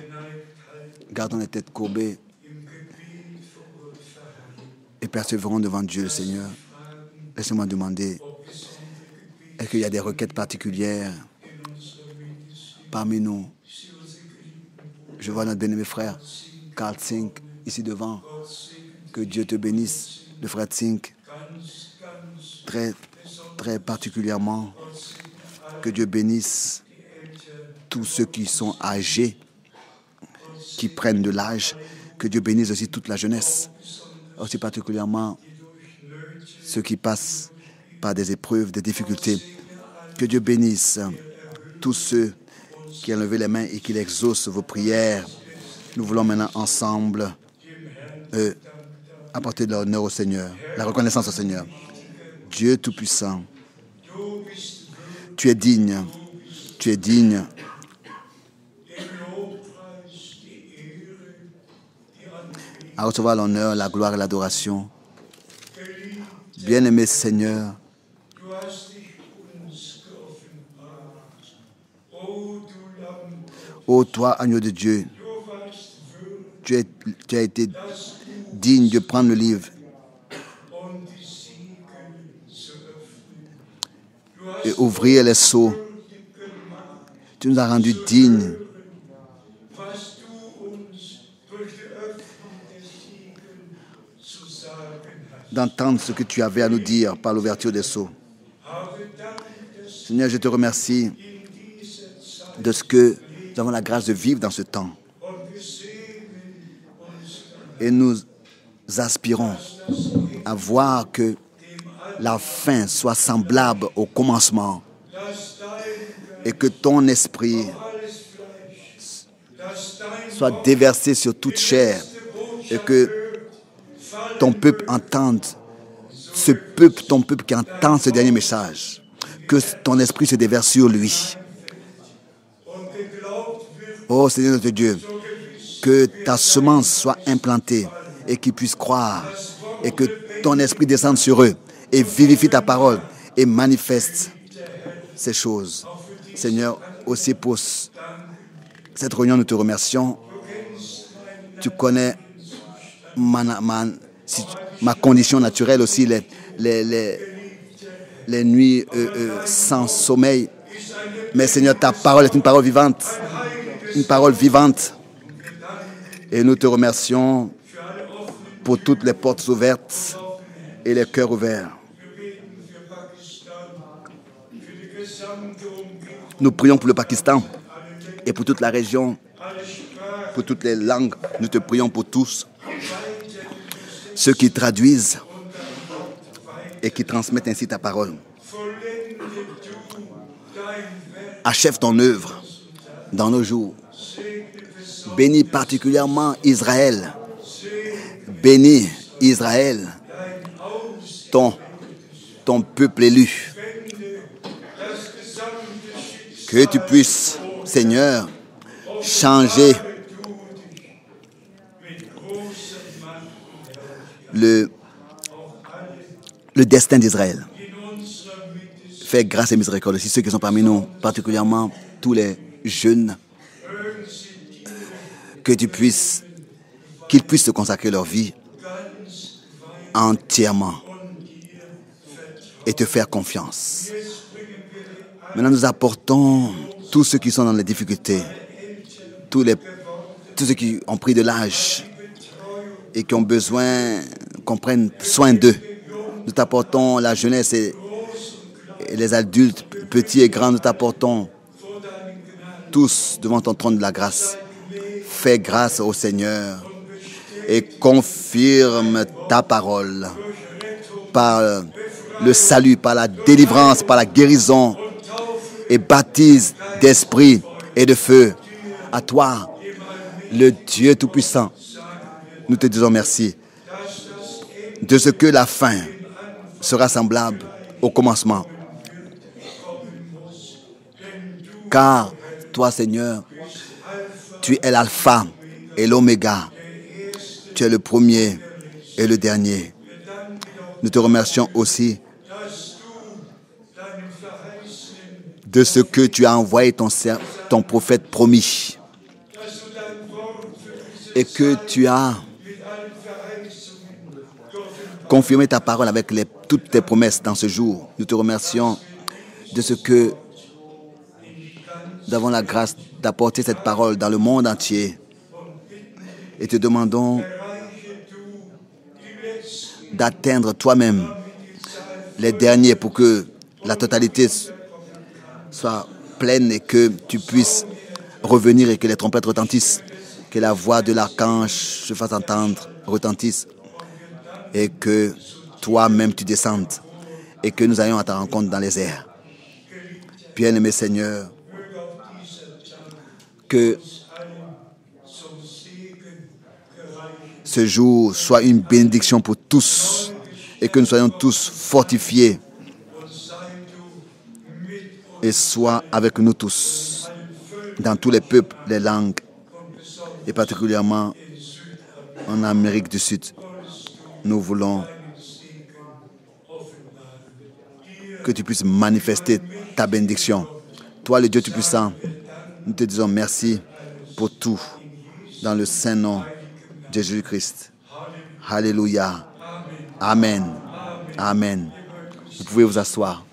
gardons les têtes courbées et persévérons devant Dieu le Seigneur. Laissez-moi demander, est-ce qu'il y a des requêtes particulières parmi nous? Je vois notre bien-aimé frère Carl Zink ici devant. Que Dieu te bénisse, le frère Zink, très, très particulièrement. Que Dieu bénisse tous ceux qui sont âgés, qui prennent de l'âge. Que Dieu bénisse aussi toute la jeunesse, aussi particulièrement ceux qui passent par des épreuves, des difficultés. Que Dieu bénisse tous ceux qui ont levé les mains et qui exaucent vos prières. Nous voulons maintenant ensemble apporter de l'honneur au Seigneur, la reconnaissance au Seigneur. Dieu Tout-Puissant, tu es digne, tu es digne. À recevoir l'honneur, la gloire et l'adoration. Bien-aimé Seigneur, ô toi, agneau de Dieu, tu as été digne de prendre le livre et ouvrir les sceaux. Tu nous as rendus dignes d'entendre ce que tu avais à nous dire par l'ouverture des sceaux. Seigneur, je te remercie de ce que nous avons la grâce de vivre dans ce temps. Et nous aspirons à voir que la fin soit semblable au commencement et que ton esprit soit déversé sur toute chair et que ton peuple entende, ton peuple qui entend ce dernier message, que ton esprit se déverse sur lui. Oh Seigneur notre Dieu, que ta semence soit implantée et qu'ils puissent croire et que ton esprit descende sur eux et vivifie ta parole et manifeste ces choses. Seigneur, aussi pour cette réunion, nous te remercions. Tu connais ma condition naturelle aussi, les nuits sans sommeil. Mais Seigneur, ta parole est une parole vivante. Une parole vivante. Et nous te remercions pour toutes les portes ouvertes et les cœurs ouverts. Nous prions pour le Pakistan et pour toute la région, pour toutes les langues. Nous te prions pour tous ceux qui traduisent et qui transmettent ainsi ta parole. Achève ton œuvre dans nos jours. Bénis particulièrement Israël. Bénis Israël, ton peuple élu. Que tu puisses, Seigneur, changer le destin d'Israël. Fais grâce et miséricorde aussi ceux qui sont parmi nous, particulièrement tous les jeunes, qu'ils puissent se consacrer leur vie entièrement et te faire confiance. Maintenant, nous apportons tous ceux qui sont dans les difficultés, tous ceux qui ont pris de l'âge et qui ont besoin qu'on prenne soin d'eux. Nous t'apportons la jeunesse et les adultes, petits et grands, nous t'apportons tous devant ton trône de la grâce. Fais grâce au Seigneur et confirme ta parole par le salut, par la délivrance, par la guérison, et baptise d'esprit et de feu. À toi, le Dieu Tout-Puissant, nous te disons merci de ce que la fin sera semblable au commencement. Car toi, Seigneur, tu es l'alpha et l'oméga. Tu es le premier et le dernier. Nous te remercions aussi de ce que tu as envoyé ton prophète promis et que tu as confirmé ta parole avec toutes tes promesses dans ce jour. Nous te remercions de ce que nous avons la grâce d'apporter cette parole dans le monde entier et te demandons d'atteindre toi-même les derniers pour que la totalité soit pleine et que tu puisses revenir et que les trompettes retentissent, que la voix de l'archange se fasse entendre, retentisse et que toi-même tu descendes et que nous ayons à ta rencontre dans les airs. Bien-aimé Seigneur, que ce jour soit une bénédiction pour tous et que nous soyons tous fortifiés et sois avec nous tous dans tous les peuples, les langues et particulièrement en Amérique du Sud. Nous voulons que tu puisses manifester ta bénédiction. Toi, le Dieu Tout-Puissant, nous te disons merci pour tout dans le saint nom de Jésus-Christ. Alléluia. Amen. Amen. Vous pouvez vous asseoir.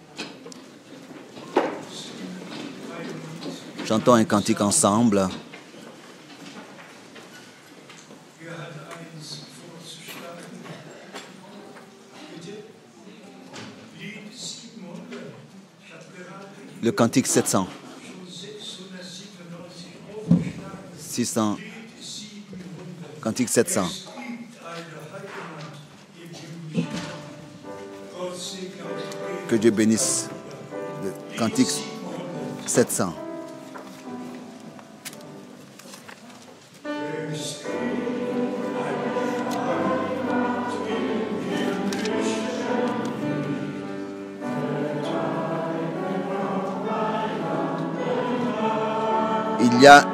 Chantons un cantique ensemble. Le cantique 700. 600. Cantique 700. Que Dieu bénisse. Le cantique 700. Il y a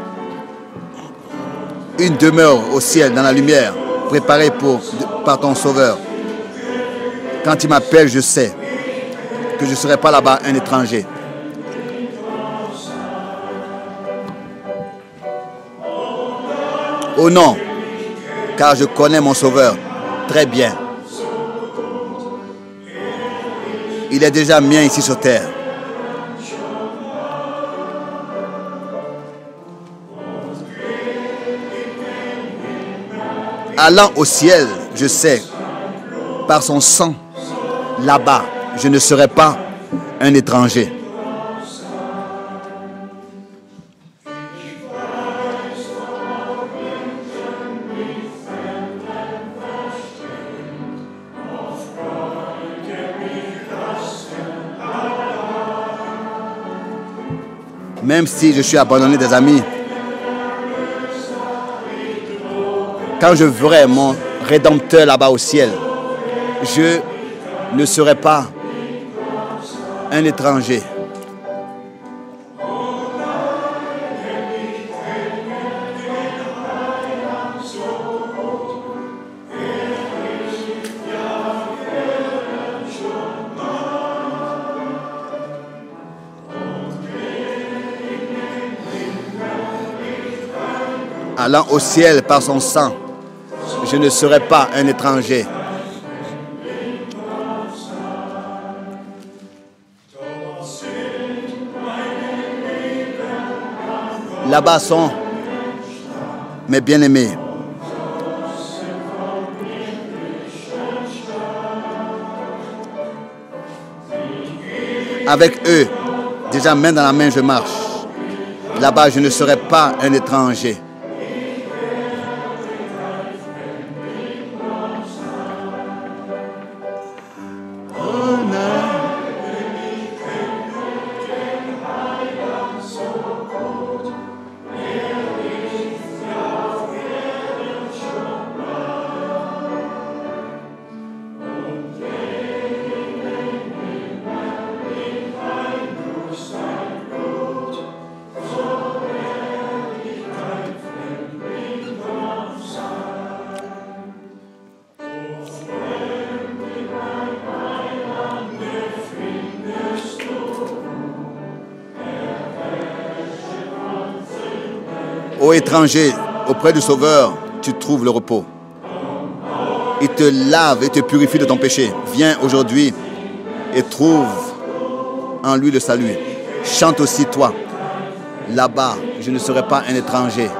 une demeure au ciel, dans la lumière, préparée par ton Sauveur. Quand il m'appelle, je sais que je ne serai pas là-bas un étranger. Oh non, car je connais mon Sauveur très bien. Il est déjà mien ici sur terre. Allant au ciel, je sais, par son sang, là-bas, je ne serai pas un étranger. Même si je suis abandonné des amis, quand je verrai mon Rédempteur là-bas au ciel, je ne serai pas un étranger. allant au ciel par son sang, je ne serai pas un étranger. Là-bas sont mes bien-aimés. Avec eux, déjà main dans la main, je marche. Là-bas, je ne serai pas un étranger. Ô étranger, auprès du Sauveur, tu trouves le repos. Il te lave et te purifie de ton péché. Viens aujourd'hui et trouve en lui le salut. Chante aussi toi. Là-bas, je ne serai pas un étranger.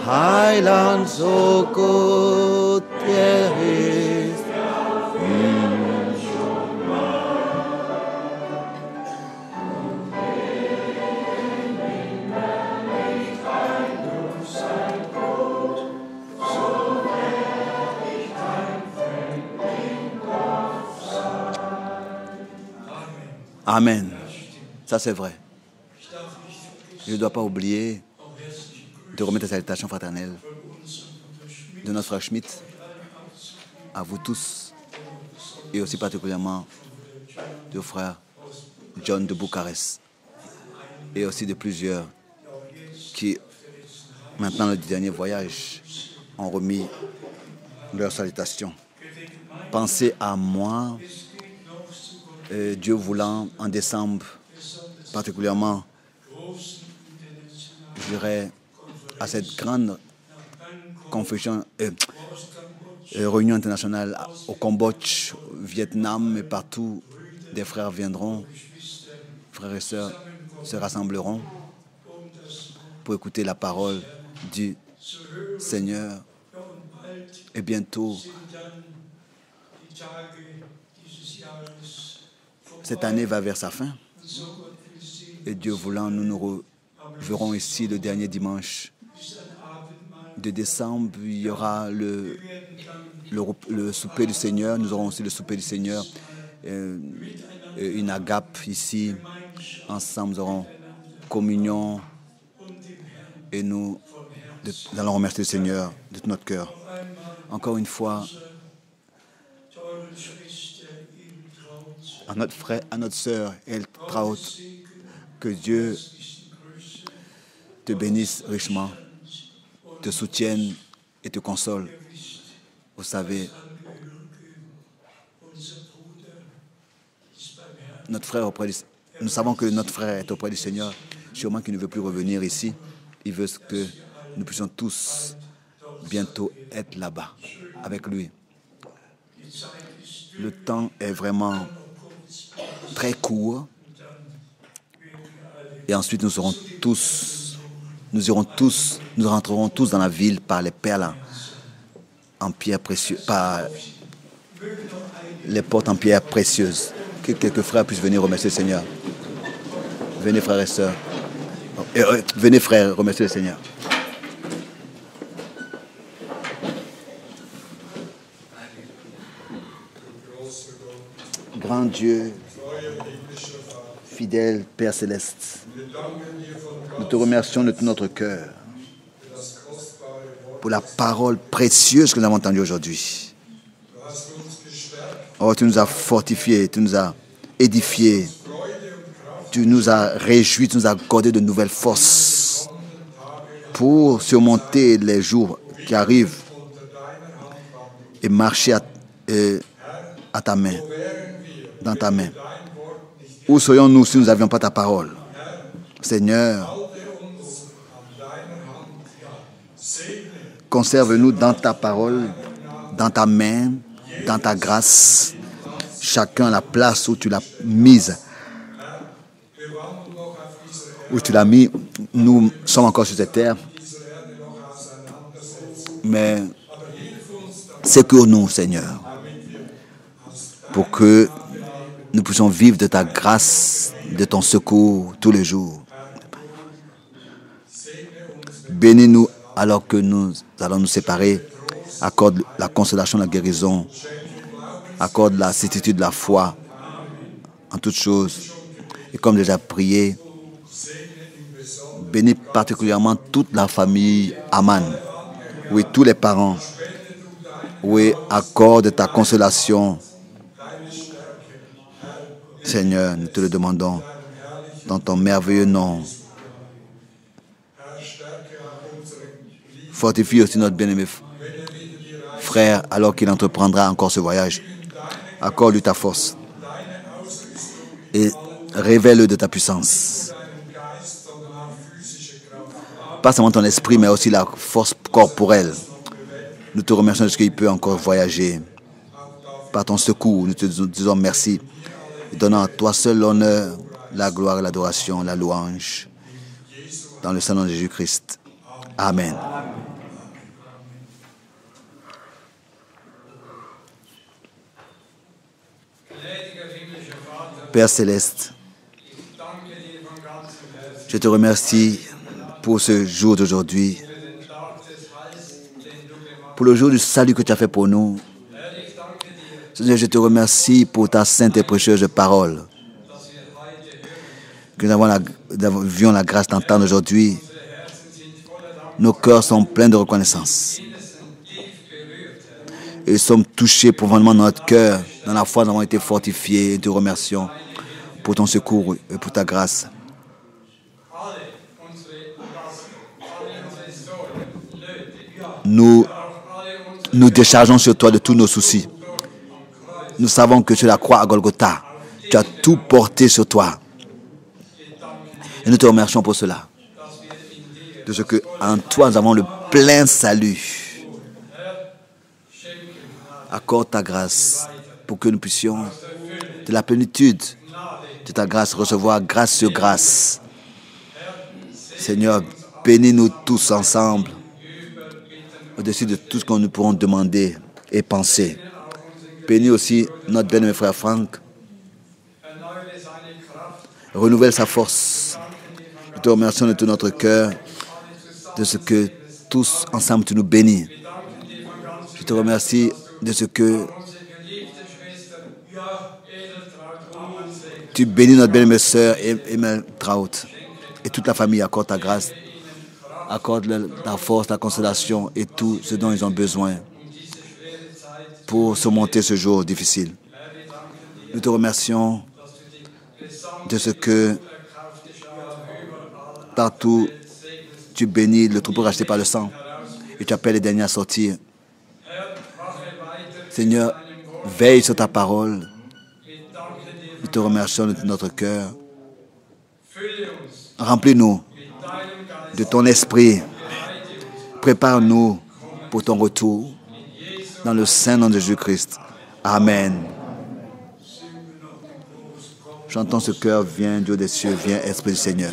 Highlands Oko Terres. Amen. Ça c'est vrai. Je ne dois pas oublier de remettre la salutation fraternelle de notre frère Schmidt à vous tous et aussi particulièrement du frère John de Bucarest et aussi de plusieurs qui, maintenant le dernier voyage, ont remis leurs salutations. Pensez à moi, Dieu voulant, en décembre, particulièrement, je dirais, à cette grande réunion internationale au Cambodge, au Vietnam et partout, des frères viendront, frères et sœurs se rassembleront pour écouter la parole du Seigneur. Et bientôt, cette année va vers sa fin. Et Dieu voulant, nous nous reverrons ici le dernier dimanche de décembre. Il y aura le souper du Seigneur. Nous aurons aussi le souper du Seigneur. Une agape ici. Ensemble, nous aurons communion. Et nous allons remercier le Seigneur de tout notre cœur. Encore une fois, à notre frère, à notre sœur, El Traut, que Dieu te bénisse richement, te soutienne et te console. Vous savez, notre frère nous savons que notre frère est auprès du Seigneur, sûrement qu'il ne veut plus revenir ici. Il veut que nous puissions tous bientôt être là-bas, avec lui. Le temps est vraiment très court. Et ensuite, nous rentrerons tous dans la ville par les perles en pierre précieuse, par les portes en pierre précieuse. Que quelques frères puissent venir remercier le Seigneur. Venez, frères et sœurs. Venez, frères, remercier le Seigneur. Grand Dieu, fidèle Père Céleste, nous te remercions de tout notre cœur pour la parole précieuse que nous avons entendue aujourd'hui. Oh, tu nous as fortifiés, tu nous as édifiés, tu nous as réjouis, tu nous as accordé de nouvelles forces pour surmonter les jours qui arrivent et marcher à ta main, dans ta main. Où serions-nous si nous n'avions pas ta parole? Seigneur, conserve-nous dans ta parole, dans ta main, dans ta grâce, chacun à la place où tu l'as mise. Où tu l'as mis, nous sommes encore sur cette terre. Mais secours-nous, Seigneur, pour que nous puissions vivre de ta grâce, de ton secours tous les jours. Bénis-nous alors que nous allons nous séparer. Accorde la consolation, la guérison. Accorde la certitude, la foi en toutes choses. Et comme déjà prié, bénis particulièrement toute la famille Aman. Oui, tous les parents. Oui, accorde ta consolation. Seigneur, nous te le demandons dans ton merveilleux nom. Fortifie aussi notre bien-aimé frère alors qu'il entreprendra encore ce voyage. Accorde-lui ta force et révèle-le de ta puissance. Pas seulement ton esprit, mais aussi la force corporelle. Nous te remercions de ce qu'il peut encore voyager. Par ton secours, nous te disons merci. Donnant à toi seul l'honneur, la gloire et l'adoration, la louange. Dans le saint nom de Jésus-Christ. Amen. Père Céleste, je te remercie pour ce jour d'aujourd'hui, pour le jour du salut que tu as fait pour nous. Seigneur, je te remercie pour ta sainte et précieuse parole. Que nous avions la grâce d'entendre aujourd'hui. Nos cœurs sont pleins de reconnaissance. Et nous sommes touchés profondément dans notre cœur. Dans la foi, nous avons été fortifiés. Et te remercions pour ton secours et pour ta grâce. Nous déchargeons sur toi de tous nos soucis. Nous savons que sur la croix à Golgotha, tu as tout porté sur toi. Et nous te remercions pour cela. De ce que en toi, nous avons le plein salut. Accorde ta grâce pour que nous puissions, de la plénitude de ta grâce, recevoir grâce sur grâce. Seigneur, bénis-nous tous ensemble, au-dessus de tout ce que nous pourrons demander et penser. Bénis aussi notre bien-aimé frère Franck. Renouvelle sa force. Nous te remercions de tout notre cœur, de ce que tous ensemble tu nous bénis. Je te remercie de ce que tu bénis notre bien-aimée sœur Emel Traut et toute la famille. Accorde ta grâce, accorde la force, la consolation et tout ce dont ils ont besoin pour surmonter ce jour difficile. Nous te remercions de ce que partout tu bénis le troupeau racheté par le sang et tu appelles les derniers à sortir. Seigneur, veille sur ta parole. Nous te remercions de notre cœur. Remplis-nous de ton esprit. Prépare-nous pour ton retour. Dans le saint nom de Jésus-Christ. Amen. Chantons ce cœur, viens Dieu des cieux, viens Esprit du Seigneur.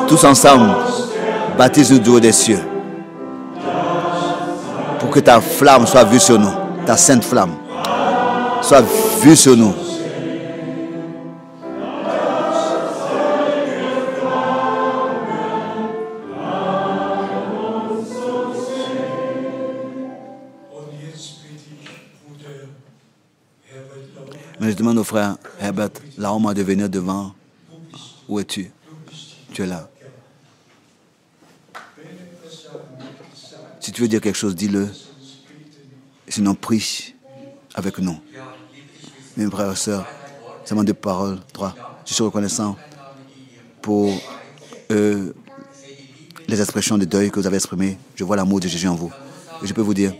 tous ensemble, baptise-nous du haut des cieux. Pour que ta flamme soit vue sur nous, ta sainte flamme soit vue sur nous. Mais je demande au frère Herbert Laoma de venir devant. Où es-tu? Tu es là. Si tu veux dire quelque chose, dis-le. Sinon, prie avec nous. Mes frères et sœurs, seulement 2 paroles, 3. Je suis reconnaissant pour les expressions de deuil que vous avez exprimées. Je vois l'amour de Jésus en vous. Et je peux vous dire,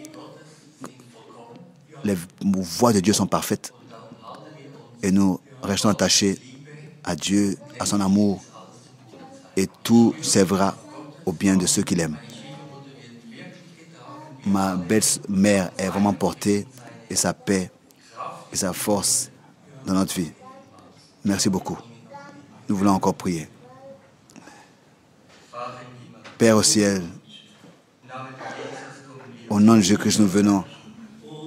les voies de Dieu sont parfaites. Et nous restons attachés à Dieu, à son amour. Et tout servira au bien de ceux qui l'aiment. Ma belle-mère est vraiment portée et sa paix et sa force dans notre vie. Merci beaucoup. Nous voulons encore prier. Père au ciel, au nom de Jésus-Christ, nous venons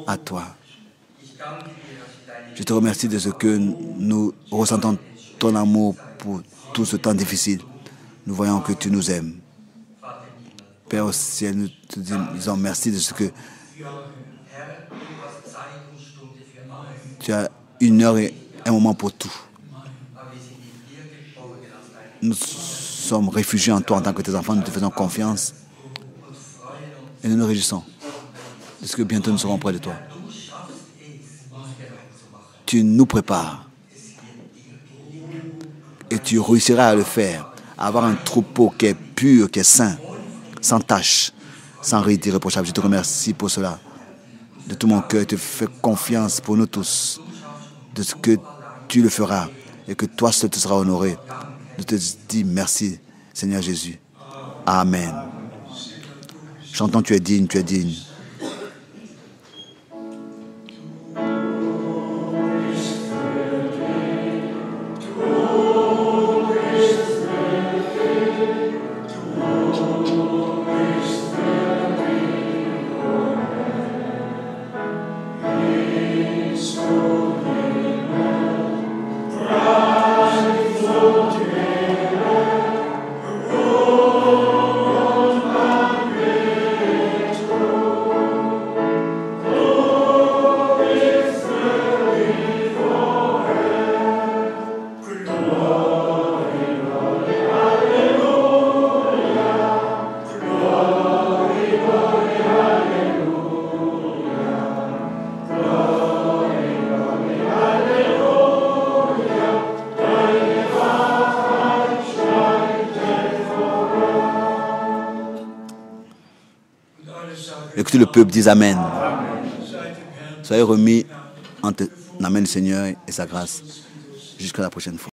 à toi. Je te remercie de ce que nous ressentons ton amour pour tout ce temps difficile. Nous voyons que tu nous aimes. Père au ciel, nous te disons merci de ce que tu as 1 heure et un moment pour tout. Nous sommes réfugiés en toi en tant que tes enfants, nous te faisons confiance et nous nous réjouissons de ce que bientôt nous serons près de toi. Tu nous prépares et tu réussiras à le faire, à avoir un troupeau qui est pur, qui est saint, sans tache, sans rite irréprochable. Je te remercie pour cela. De tout mon cœur, je te fais confiance pour nous tous, de ce que tu le feras et que toi seul te seras honoré. Je te dis merci, Seigneur Jésus. Amen. Chantons, tu es digne, tu es digne. Et que tout le peuple dise Amen. Soyez remis entre l'Amen du Seigneur et sa grâce. Jusqu'à la prochaine fois.